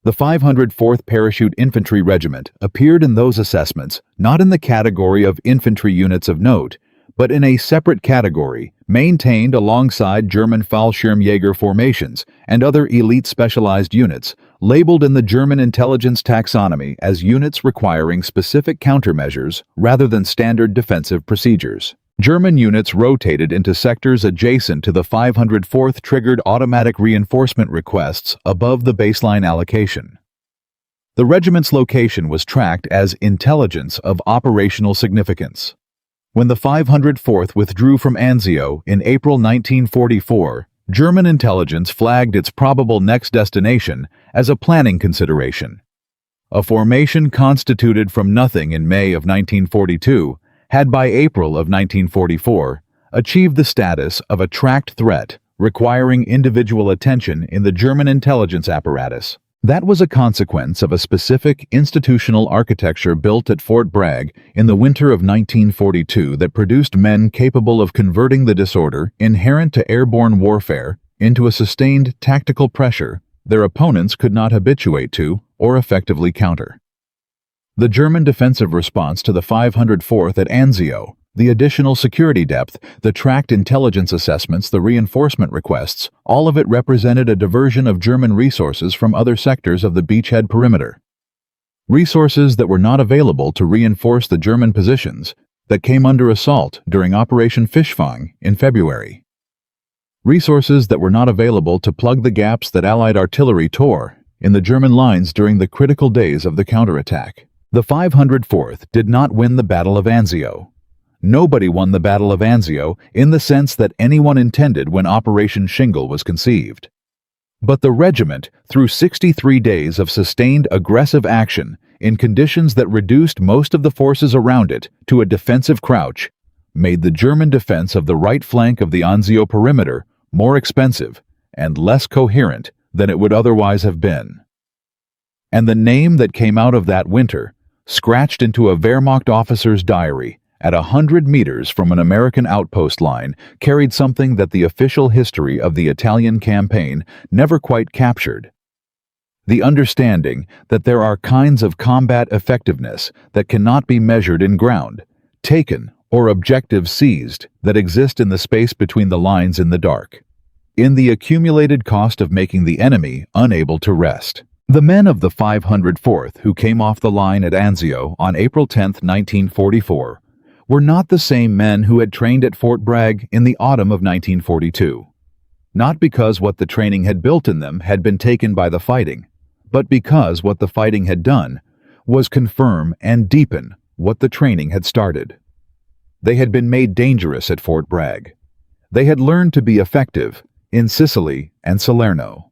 The 504th Parachute Infantry Regiment appeared in those assessments not in the category of infantry units of note, but in a separate category maintained alongside German Fallschirmjäger formations and other elite specialized units, labeled in the German intelligence taxonomy as units requiring specific countermeasures rather than standard defensive procedures. German units rotated into sectors adjacent to the 504th triggered automatic reinforcement requests above the baseline allocation. The regiment's location was tracked as intelligence of operational significance. When the 504th withdrew from Anzio in April 1944, German intelligence flagged its probable next destination as a planning consideration. A formation constituted from nothing in May of 1942 had by April of 1944 achieved the status of a tracked threat requiring individual attention in the German intelligence apparatus. That was a consequence of a specific institutional architecture built at Fort Bragg in the winter of 1942 that produced men capable of converting the disorder inherent to airborne warfare into a sustained tactical pressure their opponents could not habituate to or effectively counter. The German defensive response to the 504th at Anzio, the additional security depth, the tracked intelligence assessments, the reinforcement requests, all of it represented a diversion of German resources from other sectors of the beachhead perimeter. Resources that were not available to reinforce the German positions that came under assault during Operation Fischfang in February. Resources that were not available to plug the gaps that Allied artillery tore in the German lines during the critical days of the counterattack. The 504th did not win the Battle of Anzio. Nobody won the Battle of Anzio in the sense that anyone intended when Operation Shingle was conceived. But the regiment, through 63 days of sustained aggressive action in conditions that reduced most of the forces around it to a defensive crouch, made the German defense of the right flank of the Anzio perimeter more expensive and less coherent than it would otherwise have been. And the name that came out of that winter, scratched into a Wehrmacht officer's diary at 100 meters from an American outpost line, carried something that the official history of the Italian campaign never quite captured. The understanding that there are kinds of combat effectiveness that cannot be measured in ground, taken, or objectives seized that exist in the space between the lines in the dark, in the accumulated cost of making the enemy unable to rest. The men of the 504th who came off the line at Anzio on April 10, 1944, were not the same men who had trained at Fort Bragg in the autumn of 1942. Not because what the training had built in them had been taken by the fighting, but because what the fighting had done was confirm and deepen what the training had started. They had been made dangerous at Fort Bragg. They had learned to be effective in Sicily and Salerno.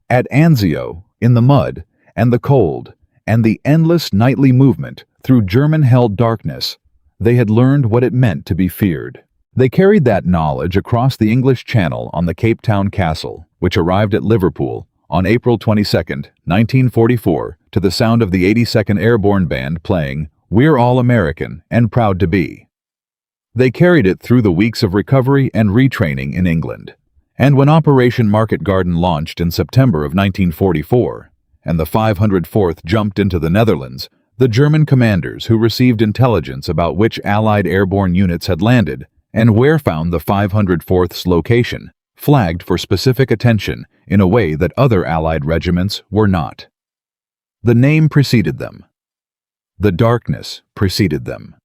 At Anzio, in the mud and the cold and the endless nightly movement through German-held darkness, they had learned what it meant to be feared. They carried that knowledge across the English Channel on the Cape Town Castle, which arrived at Liverpool on April 22, 1944, to the sound of the 82nd Airborne Band playing "We're All American and Proud to Be." They carried it through the weeks of recovery and retraining in England. And when Operation Market Garden launched in September of 1944, and the 504th jumped into the Netherlands, the German commanders who received intelligence about which Allied airborne units had landed and where found the 504th's location, flagged for specific attention in a way that other Allied regiments were not. The name preceded them. The darkness preceded them.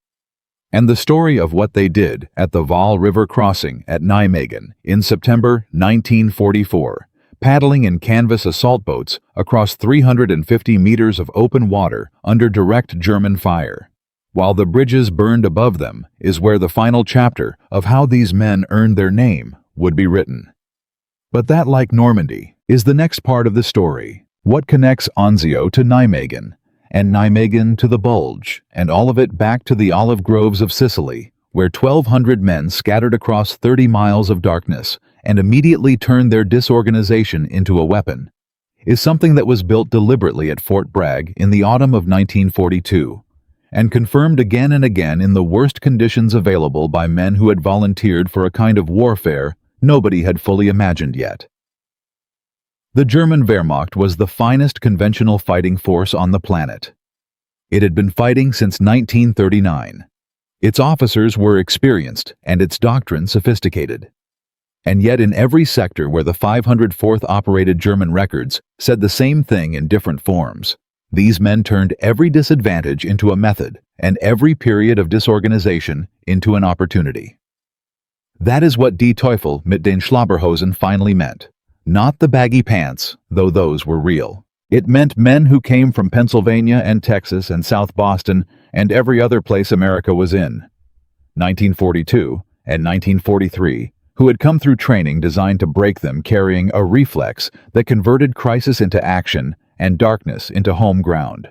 And the story of what they did at the Vaal River crossing at Nijmegen in September 1944, paddling in canvas assault boats across 350 meters of open water under direct German fire, while the bridges burned above them, is where the final chapter of how these men earned their name would be written. But that, like Normandy, is the next part of the story. What connects Anzio to Nijmegen, and Nijmegen to the Bulge, and all of it back to the olive groves of Sicily, where 1,200 men scattered across 30 miles of darkness and immediately turned their disorganization into a weapon, is something that was built deliberately at Fort Bragg in the autumn of 1942, and confirmed again and again in the worst conditions available by men who had volunteered for a kind of warfare nobody had fully imagined yet. The German Wehrmacht was the finest conventional fighting force on the planet. It had been fighting since 1939. Its officers were experienced and its doctrine sophisticated. And yet in every sector where the 504th operated, German records said the same thing in different forms. These men turned every disadvantage into a method and every period of disorganization into an opportunity. That is what Die Teufel mit den Schlabberhosen finally meant. Not the baggy pants, though those were real. It meant men who came from Pennsylvania and Texas and South Boston and every other place America was in, 1942 and 1943, who had come through training designed to break them, carrying a reflex that converted crisis into action and darkness into home ground.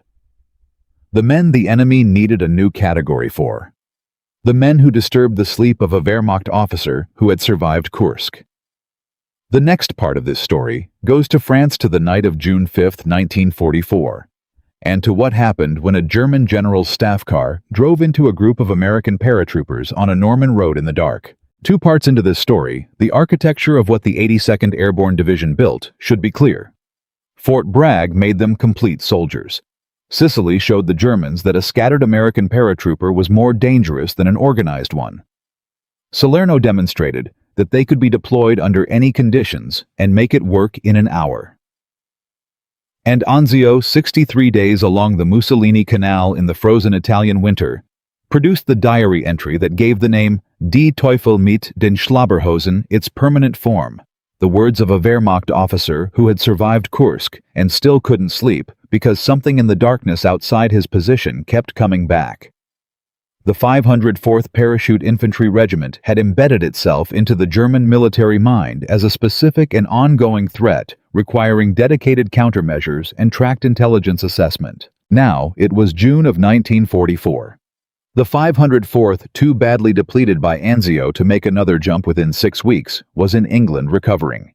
The men the enemy needed a new category for. The men who disturbed the sleep of a Wehrmacht officer who had survived Kursk. The next part of this story goes to France, to the night of June 5, 1944, and to what happened when a German general's staff car drove into a group of American paratroopers on a Norman road in the dark. 2 parts into this story, the architecture of what the 82nd Airborne Division built should be clear. Fort Bragg made them complete soldiers. Sicily showed the Germans that a scattered American paratrooper was more dangerous than an organized one. Salerno demonstrated that they could be deployed under any conditions and make it work in an hour. And Anzio, 63 days along the Mussolini Canal in the frozen Italian winter, produced the diary entry that gave the name Die Teufel mit den Schlabberhosen its permanent form, the words of a Wehrmacht officer who had survived Kursk and still couldn't sleep because something in the darkness outside his position kept coming back. The 504th Parachute Infantry Regiment had embedded itself into the German military mind as a specific and ongoing threat requiring dedicated countermeasures and tracked intelligence assessment. Now, it was June of 1944. The 504th, too badly depleted by Anzio to make another jump within 6 weeks, was in England recovering.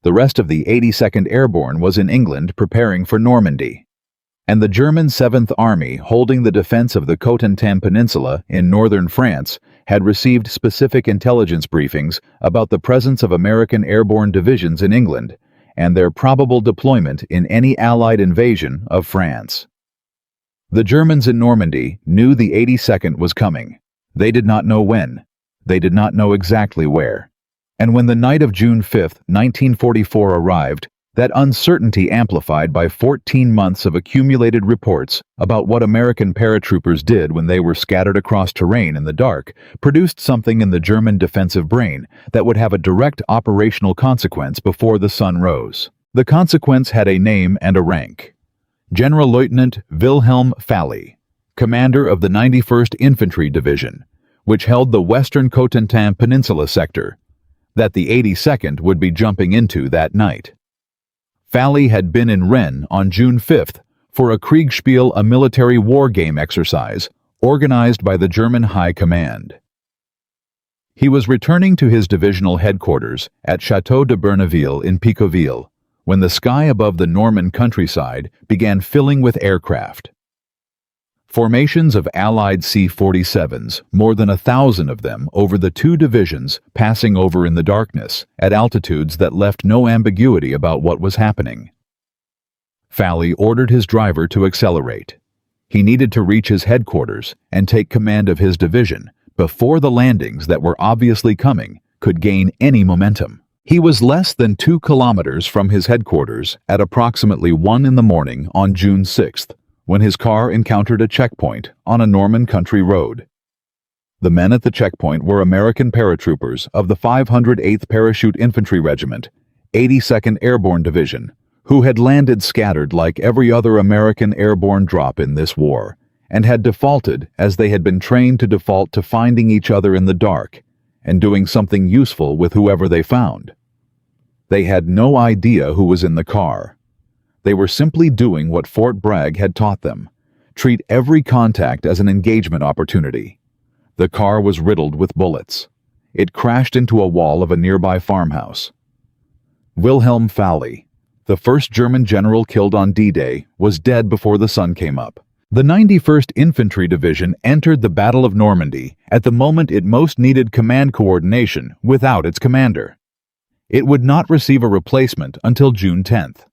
The rest of the 82nd Airborne was in England preparing for Normandy. And the German 7th Army, holding the defense of the Cotentin Peninsula in northern France, had received specific intelligence briefings about the presence of American airborne divisions in England and their probable deployment in any Allied invasion of France. The Germans in Normandy knew the 82nd was coming. They did not know when. They did not know exactly where. And when the night of June 5, 1944 arrived, that uncertainty, amplified by 14 months of accumulated reports about what American paratroopers did when they were scattered across terrain in the dark, produced something in the German defensive brain that would have a direct operational consequence before the sun rose. The consequence had a name and a rank. General Lieutenant Wilhelm Fally, commander of the 91st Infantry Division, which held the western Cotentin Peninsula sector, that the 82nd would be jumping into that night. Fally had been in Rennes on June 5th for a Kriegspiel, a military war game exercise organized by the German High Command. He was returning to his divisional headquarters at Château de Berneville in Picoville when the sky above the Norman countryside began filling with aircraft. Formations of Allied C-47s, more than 1,000 of them over the two divisions, passing over in the darkness at altitudes that left no ambiguity about what was happening. Fally ordered his driver to accelerate. He needed to reach his headquarters and take command of his division before the landings that were obviously coming could gain any momentum. He was less than 2 kilometers from his headquarters at approximately 1 in the morning on June 6th, when his car encountered a checkpoint on a Norman country road. The men at the checkpoint were American paratroopers of the 508th Parachute Infantry Regiment, 82nd Airborne Division, who had landed scattered like every other American airborne drop in this war, and had defaulted as they had been trained to default to finding each other in the dark and doing something useful with whoever they found. They had no idea who was in the car. They were simply doing what Fort Bragg had taught them: treat every contact as an engagement opportunity. The car was riddled with bullets. It crashed into a wall of a nearby farmhouse. Wilhelm Fally, the first German general killed on D-Day, was dead before the sun came up. The 91st Infantry Division entered the Battle of Normandy at the moment it most needed command coordination without its commander. It would not receive a replacement until June 10th.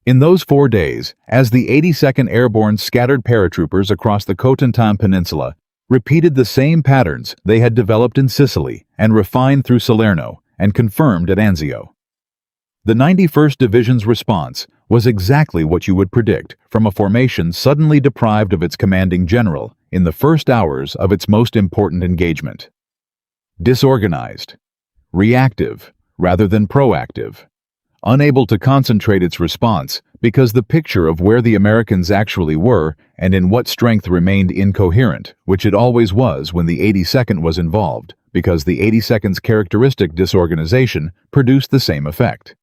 In those 4 days, as the 82nd Airborne scattered paratroopers across the Cotentin Peninsula repeated the same patterns they had developed in Sicily and refined through Salerno and confirmed at Anzio. The 91st Division's response was exactly what you would predict from a formation suddenly deprived of its commanding general in the first hours of its most important engagement. Disorganized, reactive rather than proactive, unable to concentrate its response because the picture of where the Americans actually were and in what strength remained incoherent, which it always was when the 82nd was involved, because the 82nd's characteristic disorganization produced the same effect.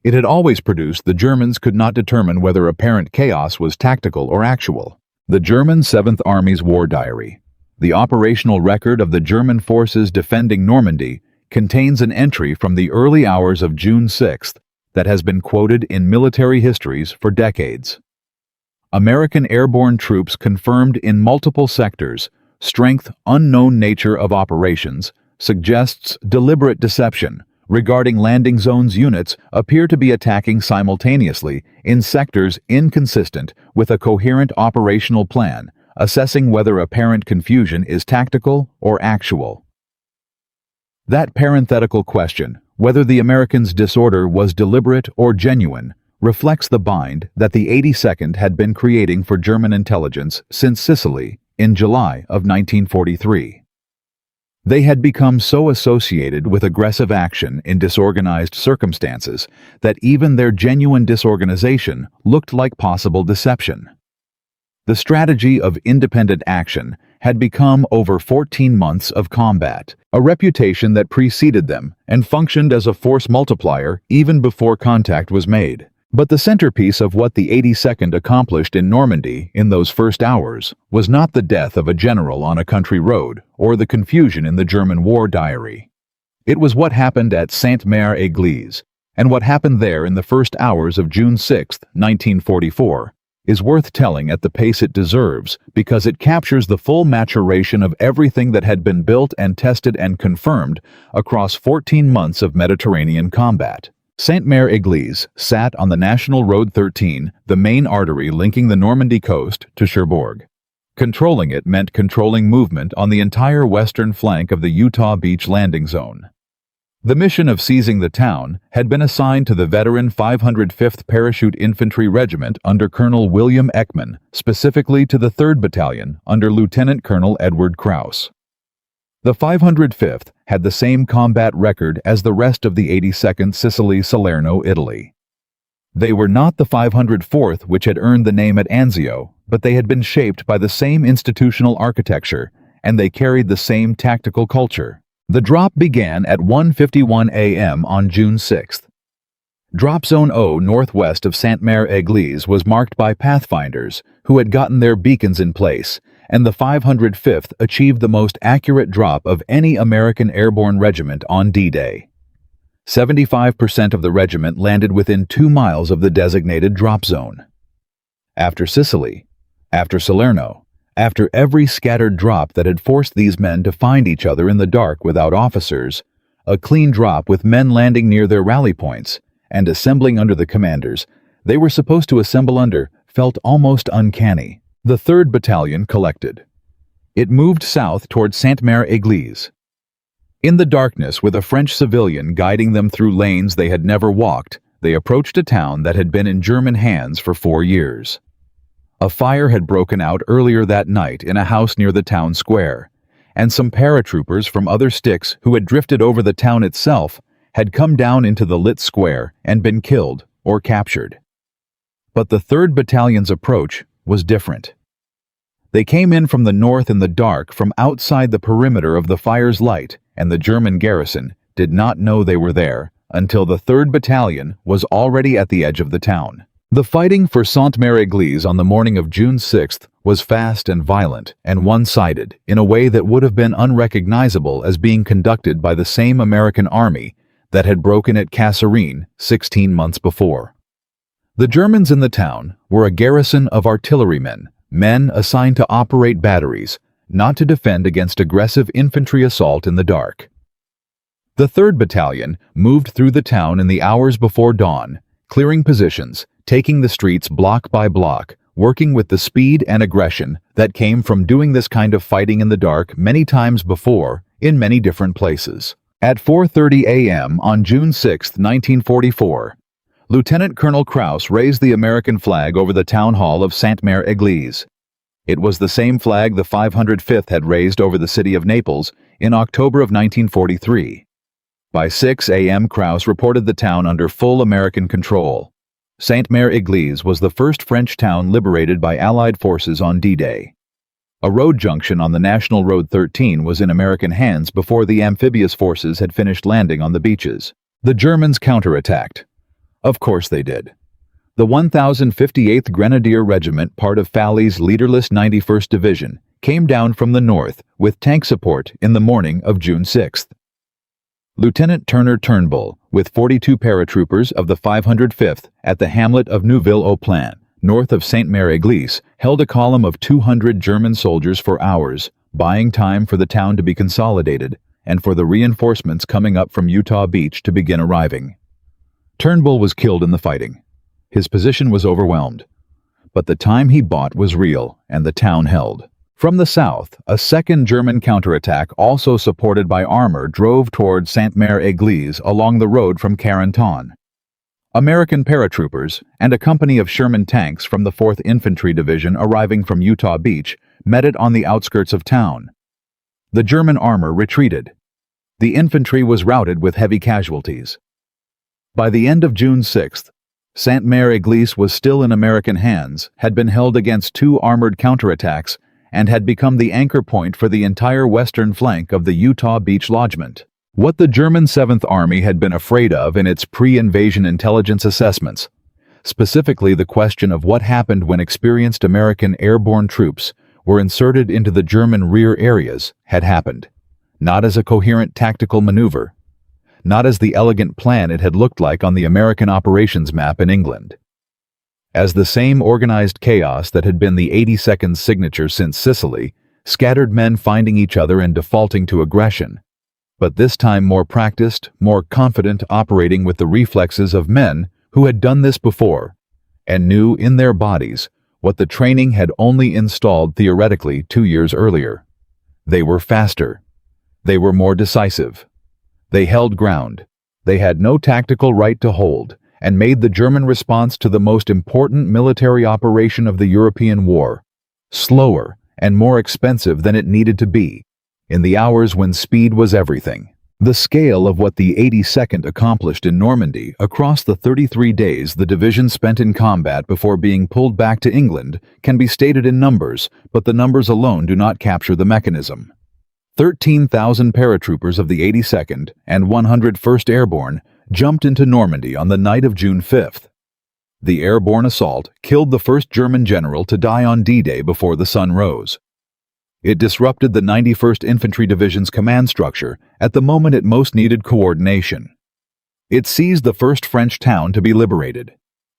It had always produced the Germans could not determine whether apparent chaos was tactical or actual. The German 7th Army's War Diary, the operational record of the German forces defending Normandy, contains an entry from the early hours of June 6th that has been quoted in military histories for decades. American airborne troops confirmed in multiple sectors strength unknown nature of operations suggests deliberate deception regarding landing zones. Units appear to be attacking simultaneously in sectors inconsistent with a coherent operational plan, assessing whether apparent confusion is tactical or actual. That parenthetical question, whether the Americans' disorder was deliberate or genuine, reflects the bind that the 82nd had been creating for German intelligence since Sicily in July of 1943. They had become so associated with aggressive action in disorganized circumstances that even their genuine disorganization looked like possible deception. The strategy of independent action had become over 14 months of combat, a reputation that preceded them and functioned as a force multiplier even before contact was made. But the centerpiece of what the 82nd accomplished in Normandy in those first hours was not the death of a general on a country road or the confusion in the German War Diary. It was what happened at Sainte-Mère-Église, and what happened there in the first hours of June 6, 1944, is worth telling at the pace it deserves because it captures the full maturation of everything that had been built and tested and confirmed across 14 months of Mediterranean combat. Sainte-Mère-Église sat on the National Road 13, the main artery linking the Normandy coast to Cherbourg. Controlling it meant controlling movement on the entire western flank of the Utah Beach landing zone. The mission of seizing the town had been assigned to the veteran 505th Parachute Infantry Regiment under Colonel William Ekman, specifically to the 3rd Battalion under Lieutenant Colonel Edward Krauss. The 505th had the same combat record as the rest of the 82nd Sicily Salerno, Italy. They were not the 504th which had earned the name at Anzio, but they had been shaped by the same institutional architecture, and they carried the same tactical culture. The drop began at 1:51 a.m. on June 6th. Drop Zone O northwest of Sainte-Mère-Église was marked by pathfinders who had gotten their beacons in place, and the 505th achieved the most accurate drop of any American airborne regiment on D-Day. 75% of the regiment landed within 2 miles of the designated drop zone. After Sicily, after Salerno, after every scattered drop that had forced these men to find each other in the dark without officers, a clean drop with men landing near their rally points and assembling under the commanders they were supposed to assemble under felt almost uncanny. The 3rd Battalion collected. It moved south toward Sainte-Mère-Église. In the darkness, with a French civilian guiding them through lanes they had never walked, they approached a town that had been in German hands for 4 years. A fire had broken out earlier that night in a house near the town square, and some paratroopers from other sticks who had drifted over the town itself had come down into the lit square and been killed or captured. But the 3rd Battalion's approach was different. They came in from the north in the dark from outside the perimeter of the fire's light, and the German garrison did not know they were there until the 3rd Battalion was already at the edge of the town. The fighting for Sainte-Mère-Église on the morning of June 6th was fast and violent and one-sided in a way that would have been unrecognizable as being conducted by the same American army that had broken at Kasserine 16 months before. The Germans in the town were a garrison of artillerymen, men assigned to operate batteries, not to defend against aggressive infantry assault in the dark. The 3rd Battalion moved through the town in the hours before dawn, clearing positions, taking the streets block by block, working with the speed and aggression that came from doing this kind of fighting in the dark many times before in many different places. At 4:30 a.m. on June 6, 1944, Lieutenant Colonel Krauss raised the American flag over the town hall of Sainte-Mère-Église. It was the same flag the 505th had raised over the city of Naples in October of 1943. By 6 a.m. Krauss reported the town under full American control. Sainte-Mère-Église was the first French town liberated by Allied forces on D-Day. A road junction on the National Road 13 was in American hands before the amphibious forces had finished landing on the beaches. The Germans counterattacked. Of course they did. The 1058th Grenadier Regiment, part of Fally's leaderless 91st Division, came down from the north with tank support in the morning of June 6th. Lieutenant Turner Turnbull, with 42 paratroopers of the 505th at the hamlet of Neuville-au-Plain, north of Sainte-Mère-Église, held a column of 200 German soldiers for hours, buying time for the town to be consolidated and for the reinforcements coming up from Utah Beach to begin arriving. Turnbull was killed in the fighting. His position was overwhelmed, but the time he bought was real, and the town held. From the south, a second German counterattack, also supported by armor, drove toward Sainte-Mère-Église along the road from Carentan. American paratroopers and a company of Sherman tanks from the 4th Infantry Division arriving from Utah Beach met it on the outskirts of town. The German armor retreated. The infantry was routed with heavy casualties. By the end of June 6th, Sainte-Mère-Église was still in American hands, had been held against 2 armored counterattacks, and had become the anchor point for the entire western flank of the Utah Beach lodgment. What the German 7th Army had been afraid of in its pre-invasion intelligence assessments, specifically the question of what happened when experienced American airborne troops were inserted into the German rear areas, had happened, not as a coherent tactical maneuver, not as the elegant plan it had looked like on the American operations map in England. As the same organized chaos that had been the 82nd signature since Sicily, scattered men finding each other and defaulting to aggression, but this time more practiced, more confident, operating with the reflexes of men who had done this before and knew in their bodies what the training had only installed theoretically 2 years earlier. They were faster. They were more decisive. They held ground. They had no tactical right to hold, and made the German response to the most important military operation of the European war slower and more expensive than it needed to be, in the hours when speed was everything. The scale of what the 82nd accomplished in Normandy across the 33 days the division spent in combat before being pulled back to England can be stated in numbers, but the numbers alone do not capture the mechanism. 13,000 paratroopers of the 82nd and 101st Airborne jumped into Normandy on the night of June 5th. The airborne assault killed the first German general to die on D-Day before the sun rose. It disrupted the 91st Infantry Division's command structure at the moment it most needed coordination. It seized the first French town to be liberated.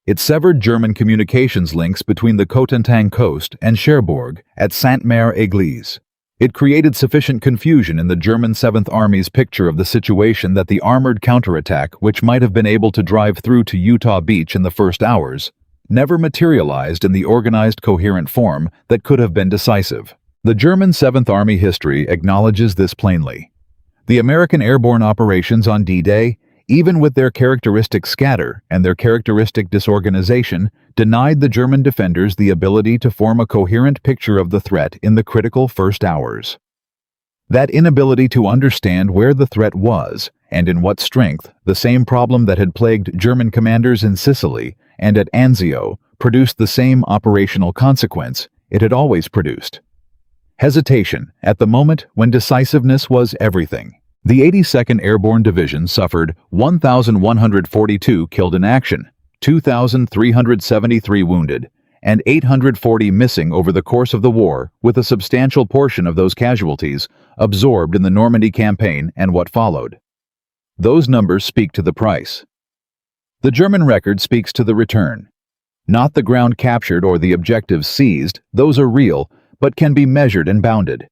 It severed German communications links between the Cotentin coast and Cherbourg at Sainte-Mère-Église. It created sufficient confusion in the German 7th Army's picture of the situation that the armored counterattack, which might have been able to drive through to Utah Beach in the first hours, never materialized in the organized, coherent form that could have been decisive. The German 7th Army history acknowledges this plainly. The American airborne operations on D-Day, even with their characteristic scatter and their characteristic disorganization, denied the German defenders the ability to form a coherent picture of the threat in the critical first hours. That inability to understand where the threat was and in what strength, the same problem that had plagued German commanders in Sicily and at Anzio, produced the same operational consequence it had always produced. Hesitation at the moment when decisiveness was everything. The 82nd Airborne Division suffered 1,142 killed in action, 2,373 wounded, and 840 missing over the course of the war, with a substantial portion of those casualties absorbed in the Normandy campaign and what followed. Those numbers speak to the price. The German record speaks to the return. Not the ground captured or the objectives seized, those are real, but can be measured and bounded.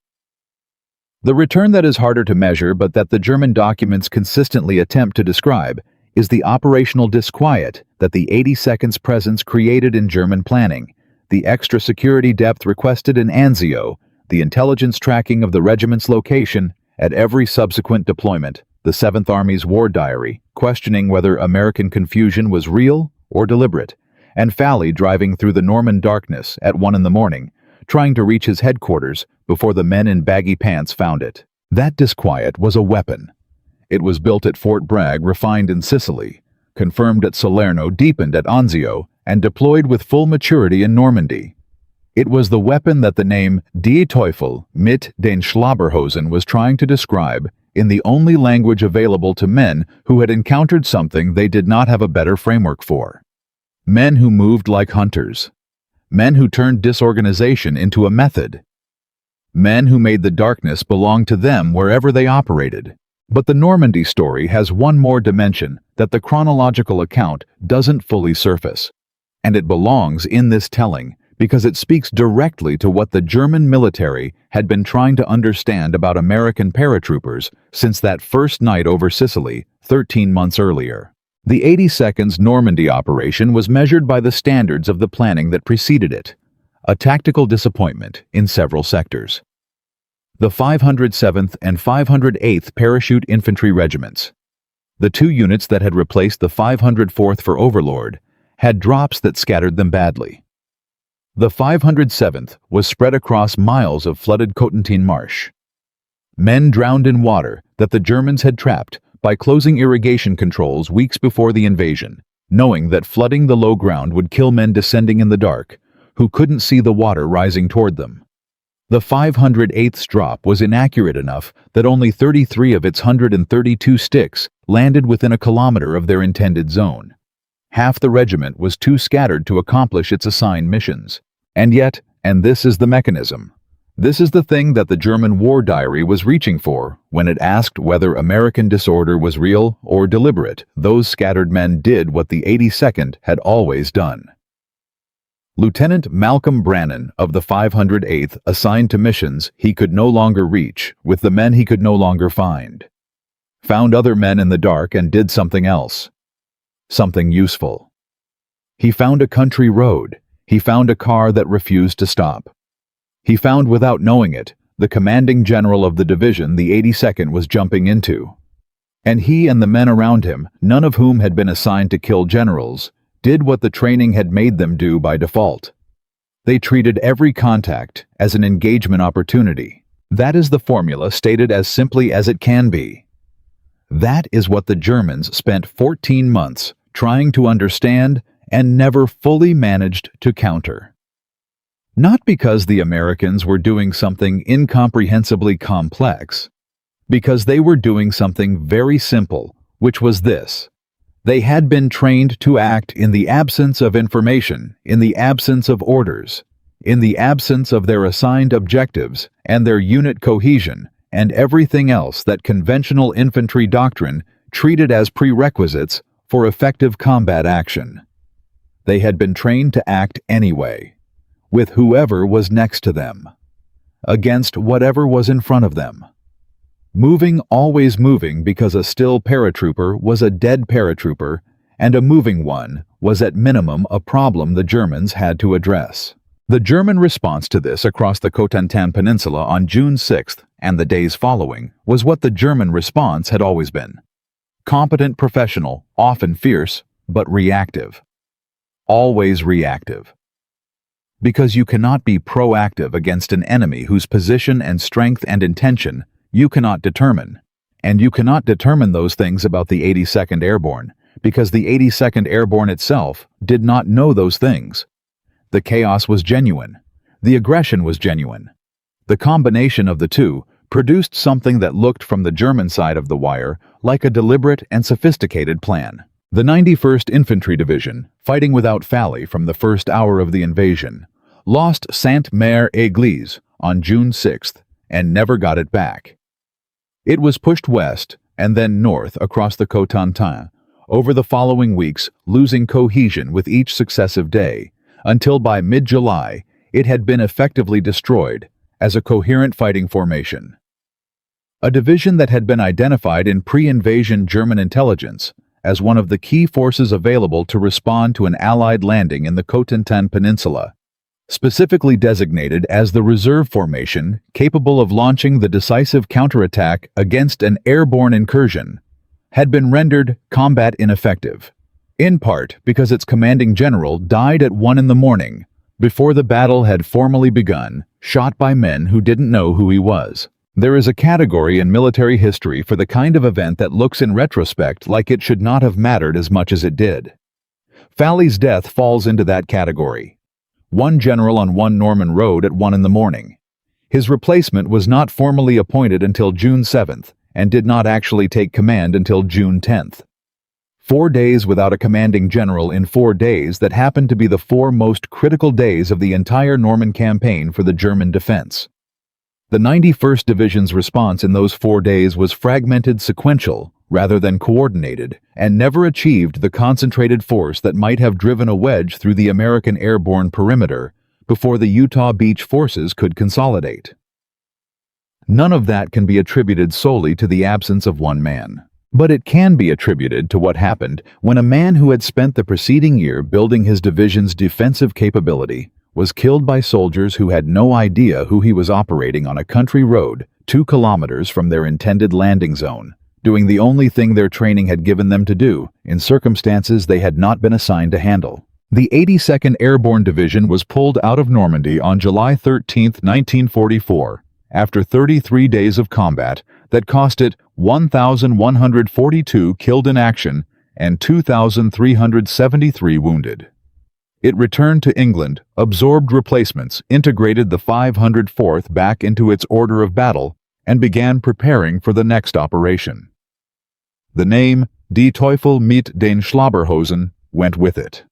The return that is harder to measure but that the German documents consistently attempt to describe is the operational disquiet that the 82nd's presence created in German planning, the extra security depth requested in Anzio, the intelligence tracking of the regiment's location at every subsequent deployment, the 7th Army's war diary, questioning whether American confusion was real or deliberate, and Falley driving through the Norman darkness at 1 a.m, trying to reach his headquarters before the men in baggy pants found it. That disquiet was a weapon. It was built at Fort Bragg, refined in Sicily, confirmed at Salerno, deepened at Anzio, and deployed with full maturity in Normandy. It was the weapon that the name Die Teufel mit den Schlabberhosen was trying to describe in the only language available to men who had encountered something they did not have a better framework for. Men who moved like hunters. Men who turned disorganization into a method. Men who made the darkness belong to them wherever they operated. But the Normandy story has one more dimension that the chronological account doesn't fully surface. And it belongs in this telling because it speaks directly to what the German military had been trying to understand about American paratroopers since that first night over Sicily 13 months earlier. The 82nd's Normandy operation was measured by the standards of the planning that preceded it, a tactical disappointment in several sectors. The 507th and 508th Parachute Infantry Regiments, the two units that had replaced the 504th for Overlord, had drops that scattered them badly. The 507th was spread across miles of flooded Cotentin marsh. Men drowned in water that the Germans had trapped by closing irrigation controls weeks before the invasion, knowing that flooding the low ground would kill men descending in the dark, who couldn't see the water rising toward them. The 508th's drop was inaccurate enough that only 33 of its 132 sticks landed within a kilometer of their intended zone. Half the regiment was too scattered to accomplish its assigned missions. And yet, and this is the mechanism, this is the thing that the German war diary was reaching for when it asked whether American disorder was real or deliberate. Those scattered men did what the 82nd had always done. Lieutenant Malcolm Brannan of the 508th assigned to missions he could no longer reach with the men he could no longer find. Found other men in the dark and did something else. Something useful. He found a country road. He found a car that refused to stop. He found, without knowing it, the commanding general of the division the 82nd was jumping into. And he and the men around him, none of whom had been assigned to kill generals, did what the training had made them do by default. They treated every contact as an engagement opportunity. That is the formula stated as simply as it can be. That is what the Germans spent 14 months trying to understand and never fully managed to counter. Not because the Americans were doing something incomprehensibly complex, because they were doing something very simple, which was this. They had been trained to act in the absence of information, in the absence of orders, in the absence of their assigned objectives and their unit cohesion, and everything else that conventional infantry doctrine treated as prerequisites for effective combat action. They had been trained to act anyway, with whoever was next to them, against whatever was in front of them. Moving, always moving, because a still paratrooper was a dead paratrooper, and a moving one was at minimum a problem the Germans had to address. The German response to this across the Cotentin Peninsula on June 6th and the days following was what the German response had always been. Competent, professional, often fierce, but reactive. Always reactive. Because you cannot be proactive against an enemy whose position and strength and intention you cannot determine. And you cannot determine those things about the 82nd Airborne, because the 82nd Airborne itself did not know those things. The chaos was genuine. The aggression was genuine. The combination of the two produced something that looked from the German side of the wire like a deliberate and sophisticated plan. The 91st Infantry Division, fighting without Fally from the first hour of the invasion, lost Sainte-Mère-Église on June 6th and never got it back. It was pushed west and then north across the Cotentin over the following weeks, losing cohesion with each successive day, until by mid-July it had been effectively destroyed as a coherent fighting formation. A division that had been identified in pre-invasion German intelligence as one of the key forces available to respond to an Allied landing in the Cotentin Peninsula, specifically designated as the reserve formation capable of launching the decisive counterattack against an airborne incursion, had been rendered combat ineffective, in part because its commanding general died at 1 a.m, before the battle had formally begun, shot by men who didn't know who he was. There is a category in military history for the kind of event that looks in retrospect like it should not have mattered as much as it did. Fally's death falls into that category. One general on one Norman road at 1 a.m. His replacement was not formally appointed until June 7th and did not actually take command until June 10th. 4 days without a commanding general in 4 days that happened to be the 4 most critical days of the entire Norman campaign for the German defense. The 91st Division's response in those 4 days was fragmented, sequential, rather than coordinated, and never achieved the concentrated force that might have driven a wedge through the American airborne perimeter before the Utah Beach forces could consolidate. None of that can be attributed solely to the absence of one man. But it can be attributed to what happened when a man who had spent the preceding year building his division's defensive capability was killed by soldiers who had no idea who he was operating on a country road 2 kilometers from their intended landing zone, doing the only thing their training had given them to do in circumstances they had not been assigned to handle. The 82nd Airborne Division was pulled out of Normandy on July 13, 1944, after 33 days of combat that cost it 1,142 killed in action and 2,373 wounded. It returned to England, absorbed replacements, integrated the 504th back into its order of battle, and began preparing for the next operation. The name Die Teufel mit den Schlabberhosen went with it.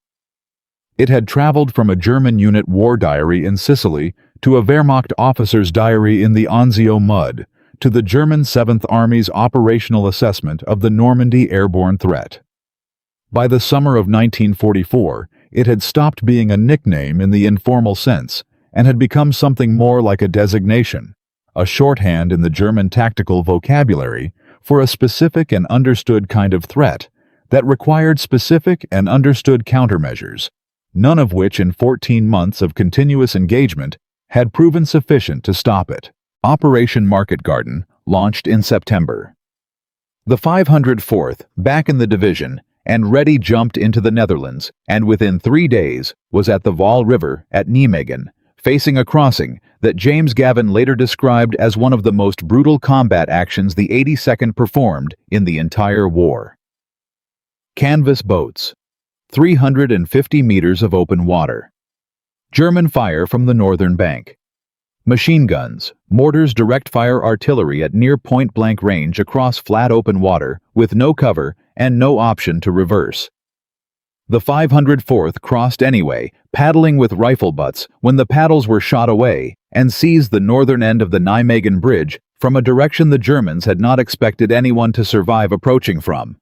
It had traveled from a German unit war diary in Sicily to a Wehrmacht officer's diary in the Anzio mud, to the German 7th Army's operational assessment of the Normandy airborne threat. By the summer of 1944, it had stopped being a nickname in the informal sense and had become something more like a designation, a shorthand in the German tactical vocabulary for a specific and understood kind of threat that required specific and understood countermeasures, none of which in 14 months of continuous engagement had proven sufficient to stop it. Operation Market Garden launched in September. The 504th, back in the division, and ready jumped into the Netherlands, and within 3 days was at the Vaal River at Nijmegen, facing a crossing that James Gavin later described as one of the most brutal combat actions the 82nd performed in the entire war. Canvas boats. 350 meters of open water. German fire from the northern bank. Machine guns, mortars, direct-fire artillery at near point-blank range across flat open water with no cover and no option to reverse. The 504th crossed anyway, paddling with rifle butts when the paddles were shot away, and seized the northern end of the Nijmegen Bridge from a direction the Germans had not expected anyone to survive approaching from.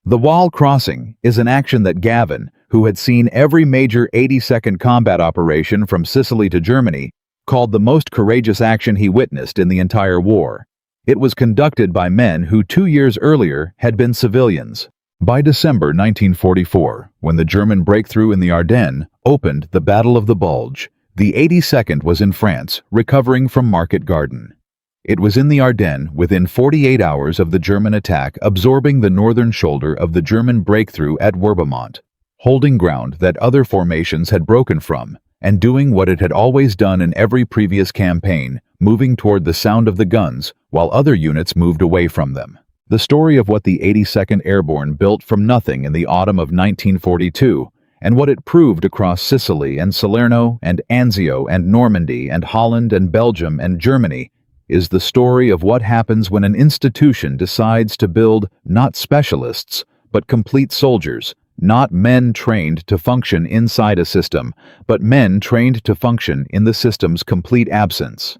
The wall crossing is an action that Gavin, who had seen every major 82nd combat operation from Sicily to Germany, called the most courageous action he witnessed in the entire war. It was conducted by men who 2 years earlier had been civilians. By December 1944, when the German breakthrough in the Ardennes opened the Battle of the Bulge, the 82nd was in France, recovering from Market Garden. It was in the Ardennes within 48 hours of the German attack, absorbing the northern shoulder of the German breakthrough at Werbemont, holding ground that other formations had broken from, and doing what it had always done in every previous campaign, moving toward the sound of the guns while other units moved away from them. The story of what the 82nd Airborne built from nothing in the autumn of 1942, and what it proved across Sicily and Salerno and Anzio and Normandy and Holland and Belgium and Germany, is the story of what happens when an institution decides to build not specialists, but complete soldiers, not men trained to function inside a system, but men trained to function in the system's complete absence.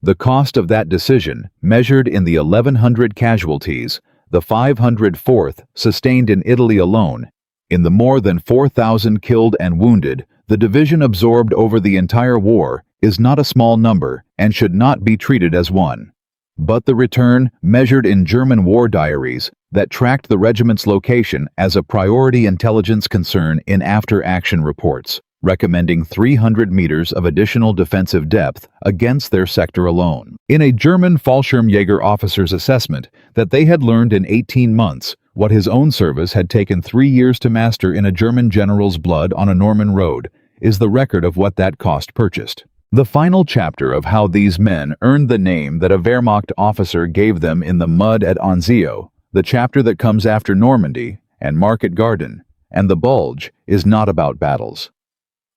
The cost of that decision, measured in the 1,100 casualties, the 504th sustained in Italy alone, in the more than 4,000 killed and wounded the division absorbed over the entire war, is not a small number and should not be treated as one. But the return, measured in German war diaries, that tracked the regiment's location as a priority intelligence concern in after-action reports, recommending 300 meters of additional defensive depth against their sector alone. In a German Fallschirmjäger officer's assessment that they had learned in 18 months what his own service had taken 3 years to master in a German general's blood on a Norman road, is the record of what that cost purchased. The final chapter of how these men earned the name that a Wehrmacht officer gave them in the mud at Anzio, the chapter that comes after Normandy and Market Garden and the Bulge, is not about battles.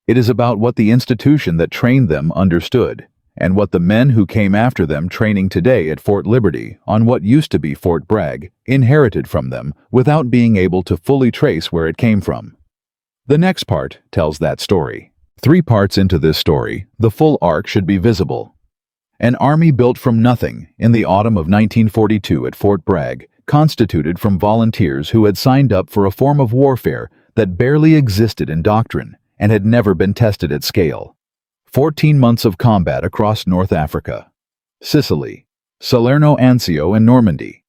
It is about what the institution that trained them understood, and what the men who came after them training today at Fort Liberty on what used to be Fort Bragg inherited from them without being able to fully trace where it came from. The next part tells that story. 3 parts into this story, the full arc should be visible. An army built from nothing in the autumn of 1942 at Fort Bragg, constituted from volunteers who had signed up for a form of warfare that barely existed in doctrine and had never been tested at scale. 14 months of combat across North Africa, Sicily, Salerno, Anzio, and Normandy,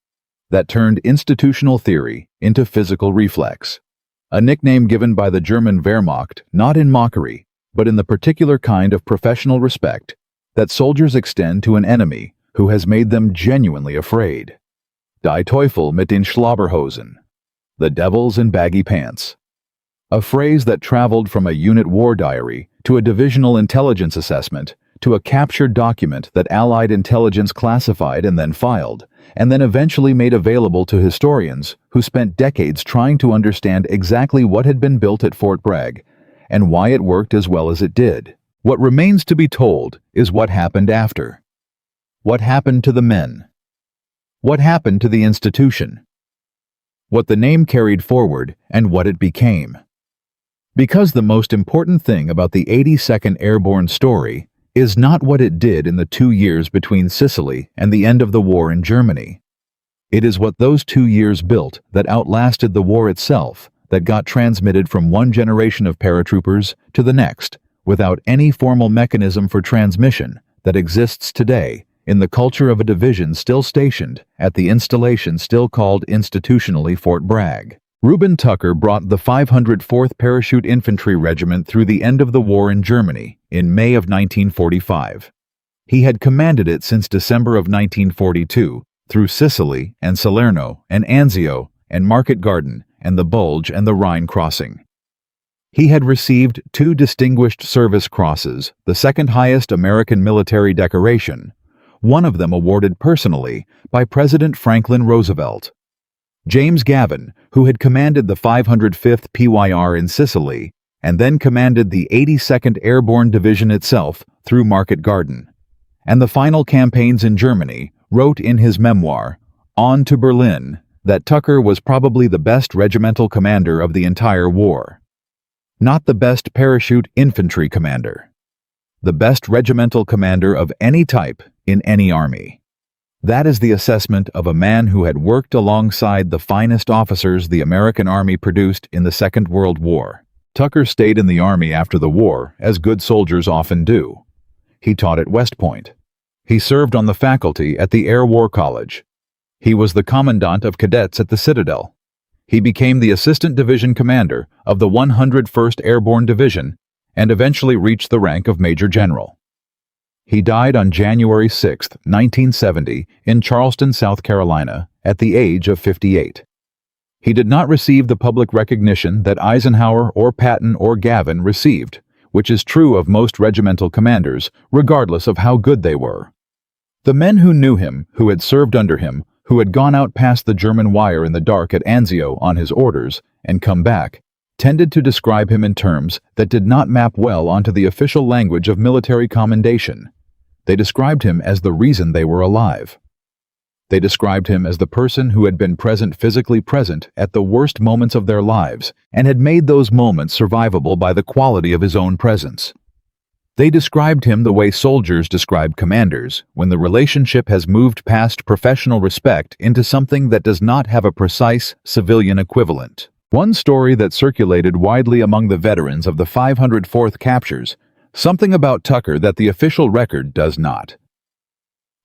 that turned institutional theory into physical reflex. A nickname given by the German Wehrmacht, not in mockery, but in the particular kind of professional respect that soldiers extend to an enemy who has made them genuinely afraid. Die Teufel mit den Schlabberhosen, the devils in baggy pants. A phrase that traveled from a unit war diary to a divisional intelligence assessment to a captured document that Allied intelligence classified and then filed, and then eventually made available to historians who spent decades trying to understand exactly what had been built at Fort Bragg and why it worked as well as it did. What remains to be told is what happened after. What happened to the men? What happened to the institution? What the name carried forward and what it became. Because the most important thing about the 82nd Airborne story is not what it did in the 2 years between Sicily and the end of the war in Germany. It is what those 2 years built that outlasted the war itself, that got transmitted from one generation of paratroopers to the next, without any formal mechanism for transmission that exists today in the culture of a division still stationed at the installation still called institutionally Fort Bragg. Reuben Tucker brought the 504th Parachute Infantry Regiment through the end of the war in Germany in May of 1945. He had commanded it since December of 1942 through Sicily and Salerno and Anzio and Market Garden and the Bulge and the Rhine crossing. He had received 2 Distinguished Service Crosses, the second highest American military decoration, one of them awarded personally by President Franklin Roosevelt. James Gavin, who had commanded the 505th PYR in Sicily, and then commanded the 82nd Airborne Division itself through Market Garden, and the final campaigns in Germany, wrote in his memoir, On to Berlin, that Tucker was probably the best regimental commander of the entire war. Not the best parachute infantry commander. The best regimental commander of any type in any army. That is the assessment of a man who had worked alongside the finest officers the American Army produced in the Second World War. Tucker stayed in the Army after the war, as good soldiers often do. He taught at West Point. He served on the faculty at the Air War College. He was the commandant of cadets at the Citadel. He became the assistant division commander of the 101st Airborne Division and eventually reached the rank of Major General. He died on January 6, 1970, in Charleston, South Carolina, at the age of 58. He did not receive the public recognition that Eisenhower or Patton or Gavin received, which is true of most regimental commanders, regardless of how good they were. The men who knew him, who had served under him, who had gone out past the German wire in the dark at Anzio on his orders and come back, tended to describe him in terms that did not map well onto the official language of military commendation. They described him as the reason they were alive. They described him as the person who had been physically present at the worst moments of their lives and had made those moments survivable by the quality of his own presence. They described him the way soldiers describe commanders when the relationship has moved past professional respect into something that does not have a precise civilian equivalent. One story that circulated widely among the veterans of the 504th captures, something about Tucker that the official record does not.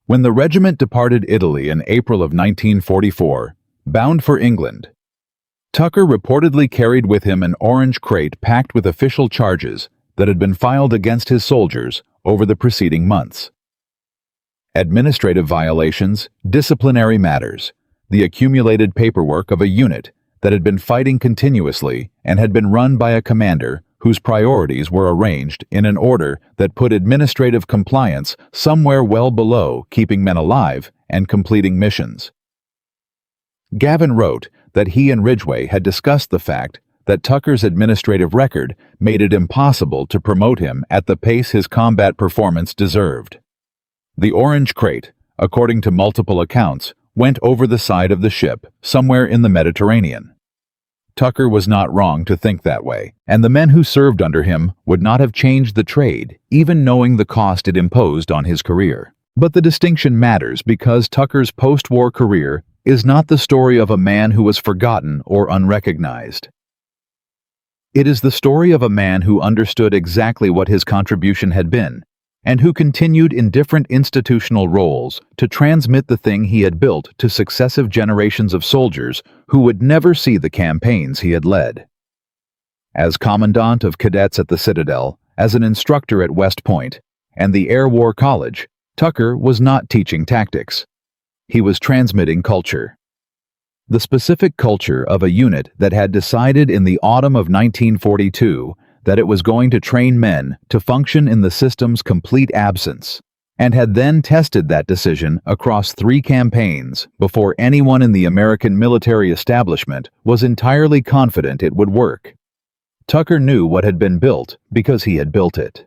When the regiment departed Italy in April of 1944, bound for England, Tucker reportedly carried with him an orange crate packed with official charges that had been filed against his soldiers over the preceding months. Administrative violations, disciplinary matters, the accumulated paperwork of a unit that had been fighting continuously and had been run by a commander whose priorities were arranged in an order that put administrative compliance somewhere well below keeping men alive and completing missions. Gavin wrote that he and Ridgway had discussed the fact that Tucker's administrative record made it impossible to promote him at the pace his combat performance deserved. The orange crate, according to multiple accounts, went over the side of the ship somewhere in the Mediterranean. Tucker was not wrong to think that way, and the men who served under him would not have changed the trade, even knowing the cost it imposed on his career. But the distinction matters because Tucker's post-war career is not the story of a man who was forgotten or unrecognized. It is the story of a man who understood exactly what his contribution had been, and who continued in different institutional roles to transmit the thing he had built to successive generations of soldiers who would never see the campaigns he had led. As commandant of cadets at the Citadel, as an instructor at West Point, and the Air War College, Tucker was not teaching tactics. He was transmitting culture. The specific culture of a unit that had decided in the autumn of 1942 that it was going to train men to function in the system's complete absence, and had then tested that decision across 3 campaigns before anyone in the American military establishment was entirely confident it would work. Tucker knew what had been built because he had built it.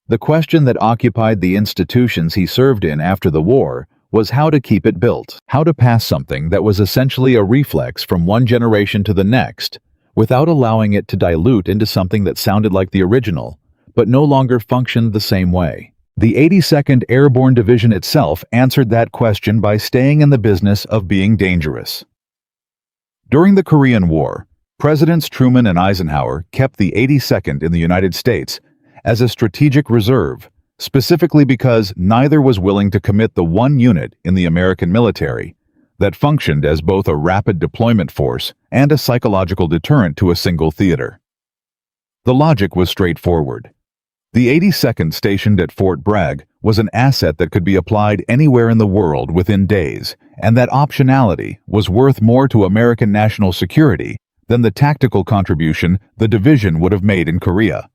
The question that occupied the institutions he served in after the war was how to keep it built, how to pass something that was essentially a reflex from one generation to the next, without allowing it to dilute into something that sounded like the original, but no longer functioned the same way. The 82nd Airborne Division itself answered that question by staying in the business of being dangerous. During the Korean War, Presidents Truman and Eisenhower kept the 82nd in the United States as a strategic reserve, specifically because neither was willing to commit the one unit in the American military that functioned as both a rapid deployment force and a psychological deterrent to a single theater. The logic was straightforward. The 82nd stationed at Fort Bragg was an asset that could be applied anywhere in the world within days, and that optionality was worth more to American national security than the tactical contribution the division would have made in Korea.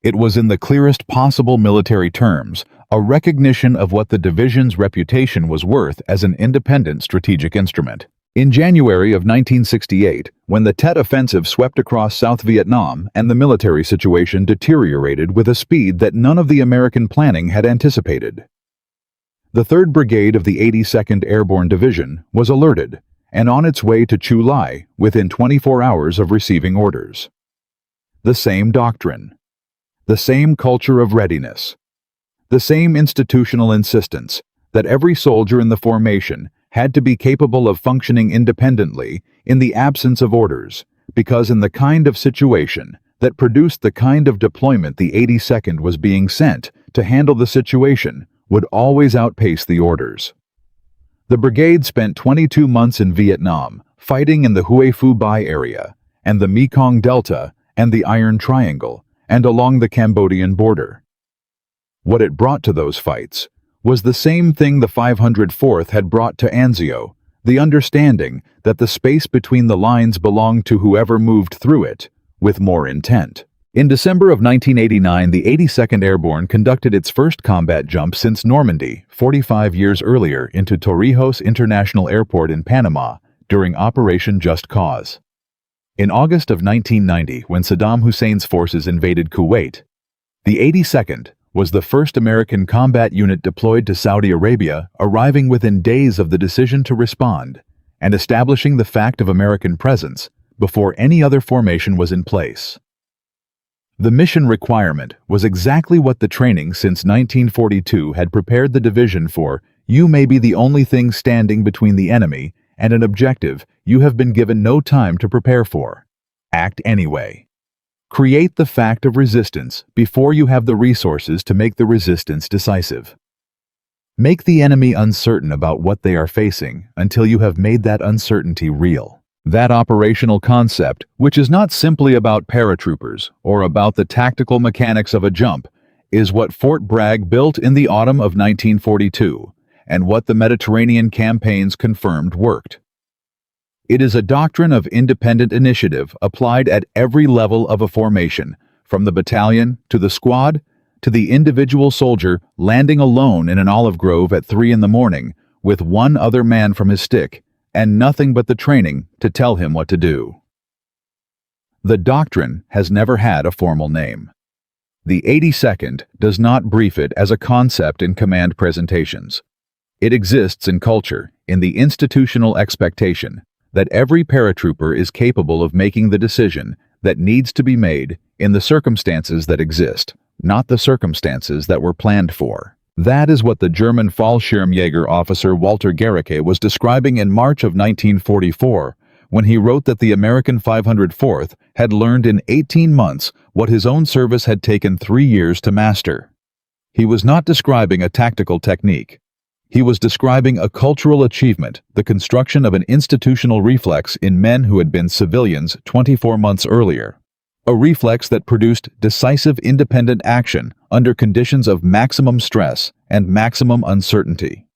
It was in the clearest possible military terms, a recognition of what the division's reputation was worth as an independent strategic instrument. In January of 1968, when the Tet Offensive swept across South Vietnam and the military situation deteriorated with a speed that none of the American planning had anticipated, the 3rd Brigade of the 82nd Airborne Division was alerted and on its way to Chu Lai within 24 hours of receiving orders. The same doctrine, the same culture of readiness, the same institutional insistence that every soldier in the formation had to be capable of functioning independently in the absence of orders, because in the kind of situation that produced the kind of deployment the 82nd was being sent to handle the situation would always outpace the orders. The brigade spent 22 months in Vietnam, fighting in the Hue Phu Bai area, and the Mekong Delta, and the Iron Triangle, and along the Cambodian border. What it brought to those fights was the same thing the 504th had brought to Anzio, the understanding that the space between the lines belonged to whoever moved through it, with more intent. In December of 1989, the 82nd Airborne conducted its first combat jump since Normandy, 45 years earlier, into Torrijos International Airport in Panama during Operation Just Cause. In August of 1990, when Saddam Hussein's forces invaded Kuwait, the 82nd was the first American combat unit deployed to Saudi Arabia, arriving within days of the decision to respond and establishing the fact of American presence before any other formation was in place. The mission requirement was exactly what the training since 1942 had prepared the division for. You may be the only thing standing between the enemy and an objective you have been given no time to prepare for. Act anyway. Create the fact of resistance before you have the resources to make the resistance decisive. Make the enemy uncertain about what they are facing until you have made that uncertainty real. That operational concept, which is not simply about paratroopers or about the tactical mechanics of a jump, is what Fort Bragg built in the autumn of 1942, and what the Mediterranean campaigns confirmed worked. It is a doctrine of independent initiative applied at every level of a formation, from the battalion to the squad to the individual soldier landing alone in an olive grove at 3 a.m. with one other man from his stick and nothing but the training to tell him what to do. The doctrine has never had a formal name. The 82nd does not brief it as a concept in command presentations. It exists in culture, in the institutional expectation that every paratrooper is capable of making the decision that needs to be made in the circumstances that exist, not the circumstances that were planned for. That is what the German Fallschirmjäger officer Walter Gericke was describing in March of 1944 when he wrote that the American 504th had learned in 18 months what his own service had taken 3 years to master. He was not describing a tactical technique. He was describing a cultural achievement, the construction of an institutional reflex in men who had been civilians 24 months earlier. A reflex that produced decisive independent action under conditions of maximum stress and maximum uncertainty.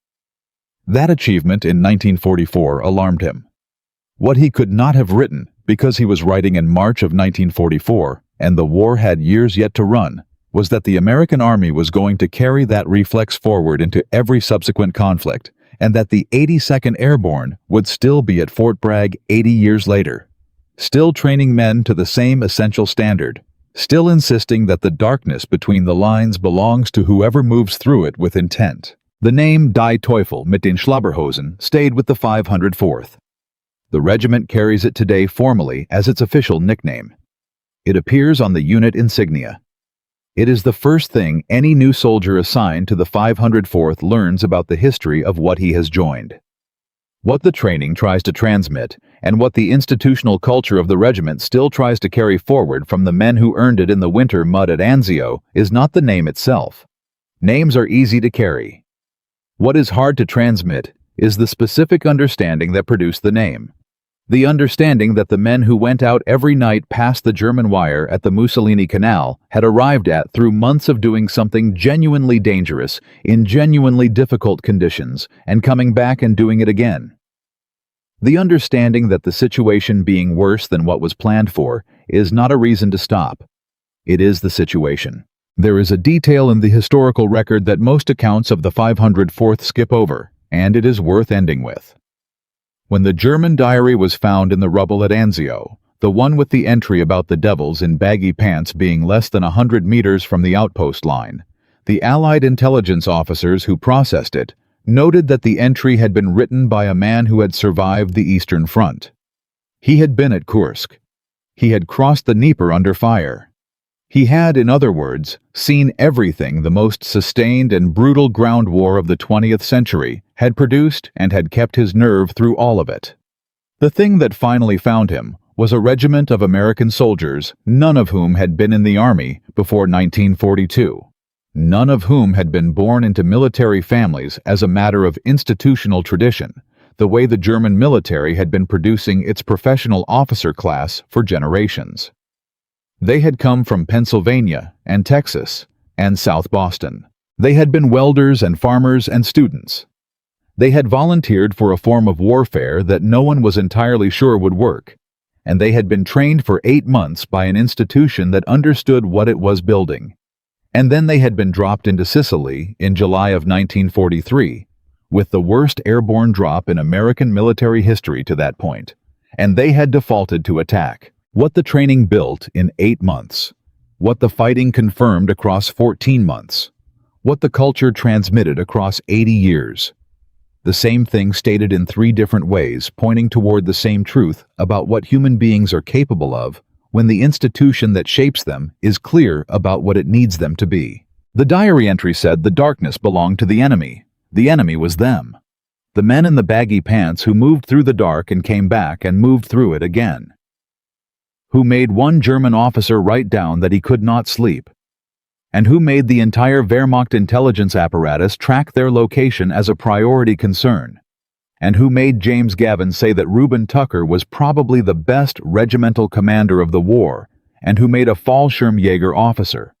That achievement in 1944 alarmed him. What he could not have written, because he was writing in March of 1944, and the war had years yet to run, was that the American Army was going to carry that reflex forward into every subsequent conflict, and that the 82nd Airborne would still be at Fort Bragg 80 years later, still training men to the same essential standard, still insisting that the darkness between the lines belongs to whoever moves through it with intent. The name Die Teufel mit den Schlabberhosen stayed with the 504th. The regiment carries it today formally as its official nickname. It appears on the unit insignia. It is the first thing any new soldier assigned to the 504th learns about the history of what he has joined. What the training tries to transmit, and what the institutional culture of the regiment still tries to carry forward from the men who earned it in the winter mud at Anzio, is not the name itself. Names are easy to carry. What is hard to transmit is the specific understanding that produced the name. The understanding that the men who went out every night past the German wire at the Mussolini Canal had arrived at through months of doing something genuinely dangerous in genuinely difficult conditions and coming back and doing it again. The understanding that the situation being worse than what was planned for is not a reason to stop. It is the situation. There is a detail in the historical record that most accounts of the 504th skip over, and it is worth ending with. When the German diary was found in the rubble at Anzio, the one with the entry about the devils in baggy pants being less than 100 meters from the outpost line, the Allied intelligence officers who processed it noted that the entry had been written by a man who had survived the Eastern Front. He had been at Kursk. He had crossed the Dnieper under fire. He had, in other words, seen everything the most sustained and brutal ground war of the 20th century had produced and had kept his nerve through all of it. The thing that finally found him was a regiment of American soldiers, none of whom had been in the army before 1942. None of whom had been born into military families as a matter of institutional tradition, the way the German military had been producing its professional officer class for generations. They had come from Pennsylvania and Texas and South Boston. They had been welders and farmers and students. They had volunteered for a form of warfare that no one was entirely sure would work, and they had been trained for 8 months by an institution that understood what it was building. And then they had been dropped into Sicily in July of 1943, with the worst airborne drop in American military history to that point, and they had defaulted to attack. What the training built in 8 months, what the fighting confirmed across 14 months, what the culture transmitted across 80 years. The same thing stated in 3 different ways, pointing toward the same truth about what human beings are capable of when the institution that shapes them is clear about what it needs them to be. The diary entry said the darkness belonged to the enemy. The enemy was them. The men in the baggy pants who moved through the dark and came back and moved through it again. Who made one German officer write down that he could not sleep. And who made the entire Wehrmacht intelligence apparatus track their location as a priority concern. And who made James Gavin say that Reuben Tucker was probably the best regimental commander of the war, and who made a Fallschirmjäger officer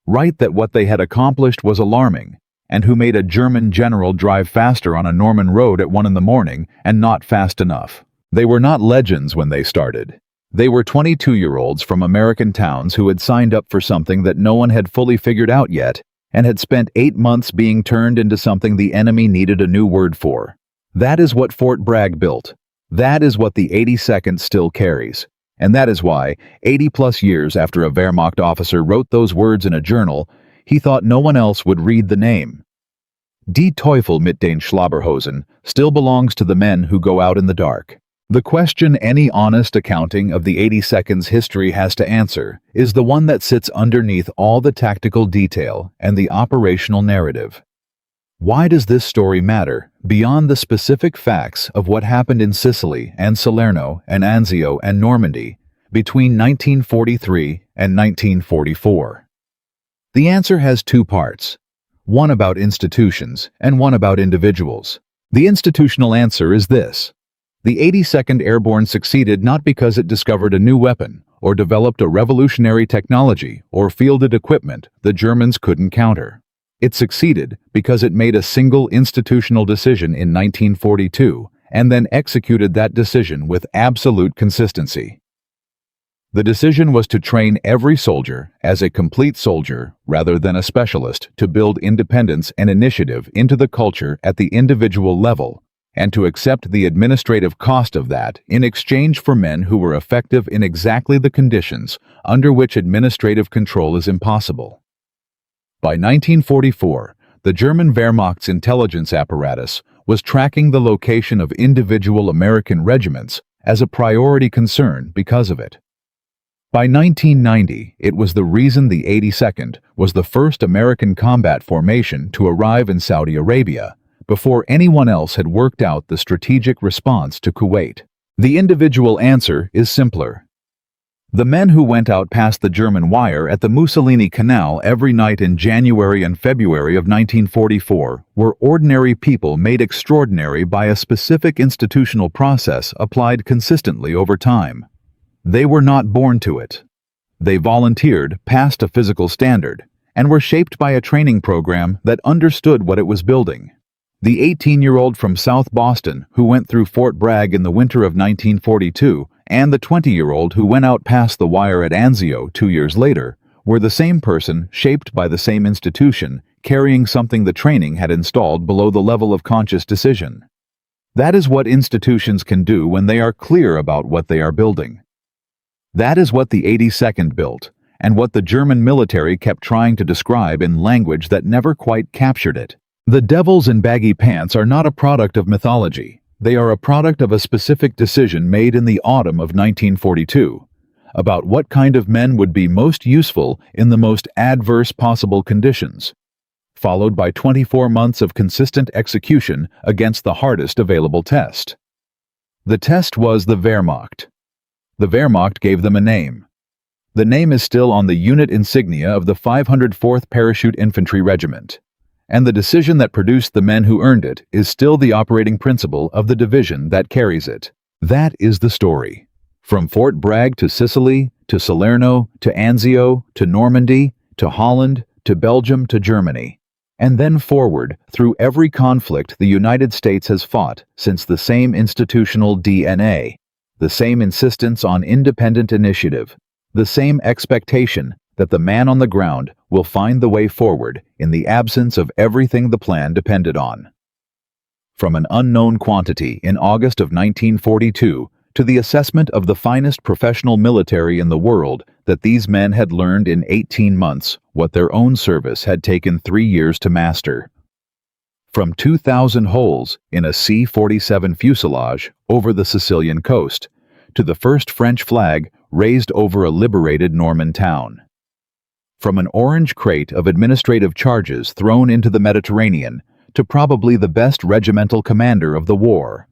write that what they had accomplished was alarming, and who made a German general drive faster on a Norman road at 1 a.m. and not fast enough. They were not legends when they started. They were 22-year-olds from American towns who had signed up for something that no one had fully figured out yet, and had spent 8 months being turned into something the enemy needed a new word for. That is what Fort Bragg built. That is what the 82nd still carries. And that is why, 80-plus years after a Wehrmacht officer wrote those words in a journal, he thought no one else would read the name. Die Teufel mit den Schlabberhosen still belongs to the men who go out in the dark. The question any honest accounting of the 82nd's history has to answer is the one that sits underneath all the tactical detail and the operational narrative. Why does this story matter beyond the specific facts of what happened in Sicily and Salerno and Anzio and Normandy between 1943 and 1944? The answer has 2 parts, one about institutions and one about individuals. The institutional answer is this. The 82nd Airborne succeeded not because it discovered a new weapon or developed a revolutionary technology or fielded equipment the Germans couldn't counter. It succeeded because it made a single institutional decision in 1942 and then executed that decision with absolute consistency. The decision was to train every soldier as a complete soldier rather than a specialist to build independence and initiative into the culture at the individual level, and to accept the administrative cost of that in exchange for men who were effective in exactly the conditions under which administrative control is impossible. By 1944, the German Wehrmacht's intelligence apparatus was tracking the location of individual American regiments as a priority concern because of it. By 1990, it was the reason the 82nd was the first American combat formation to arrive in Saudi Arabia, before anyone else had worked out the strategic response to Kuwait. The individual answer is simpler. The men who went out past the German wire at the Mussolini Canal every night in January and February of 1944 were ordinary people made extraordinary by a specific institutional process applied consistently over time. They were not born to it. They volunteered past a physical standard and were shaped by a training program that understood what it was building. The 18-year-old from South Boston who went through Fort Bragg in the winter of 1942 and the 20-year-old who went out past the wire at Anzio 2 years later were the same person, shaped by the same institution, carrying something the training had installed below the level of conscious decision. That is what institutions can do when they are clear about what they are building. That is what the 82nd built, and what the German military kept trying to describe in language that never quite captured it. The devils in baggy pants are not a product of mythology. They are a product of a specific decision made in the autumn of 1942 about what kind of men would be most useful in the most adverse possible conditions, followed by 24 months of consistent execution against the hardest available test. The test was the Wehrmacht. The Wehrmacht gave them a name. The name is still on the unit insignia of the 504th Parachute Infantry Regiment, and the decision that produced the men who earned it is still the operating principle of the division that carries it. That is the story. From Fort Bragg to Sicily, to Salerno, to Anzio, to Normandy, to Holland, to Belgium, to Germany, and then forward through every conflict the United States has fought since, the same institutional DNA, the same insistence on independent initiative, the same expectation that the man on the ground will find the way forward in the absence of everything the plan depended on. From an unknown quantity in August of 1942 to the assessment of the finest professional military in the world that these men had learned in 18 months what their own service had taken 3 years to master. From 2,000 holes in a C-47 fuselage over the Sicilian coast to the first French flag raised over a liberated Norman town. From an orange crate of administrative charges thrown into the Mediterranean to probably the best regimental commander of the war.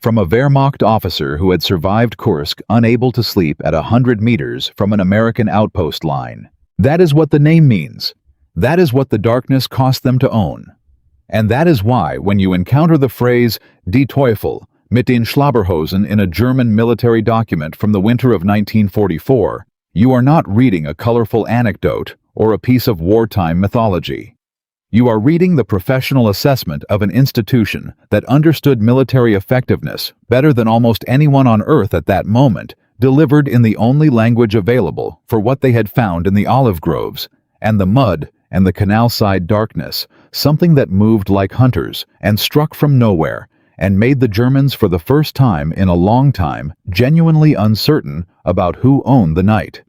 From a Wehrmacht officer who had survived Kursk unable to sleep at 100 meters from an American outpost line. That is what the name means. That is what the darkness cost them to own. And that is why when you encounter the phrase Die Teufel mit den Schlabberhosen in a German military document from the winter of 1944, you are not reading a colorful anecdote or a piece of wartime mythology. You are reading the professional assessment of an institution that understood military effectiveness better than almost anyone on earth at that moment, delivered in the only language available for what they had found in the olive groves, and the mud, and the canal-side darkness, something that moved like hunters and struck from nowhere, and made the Germans for the first time in a long time genuinely uncertain about who owned the night.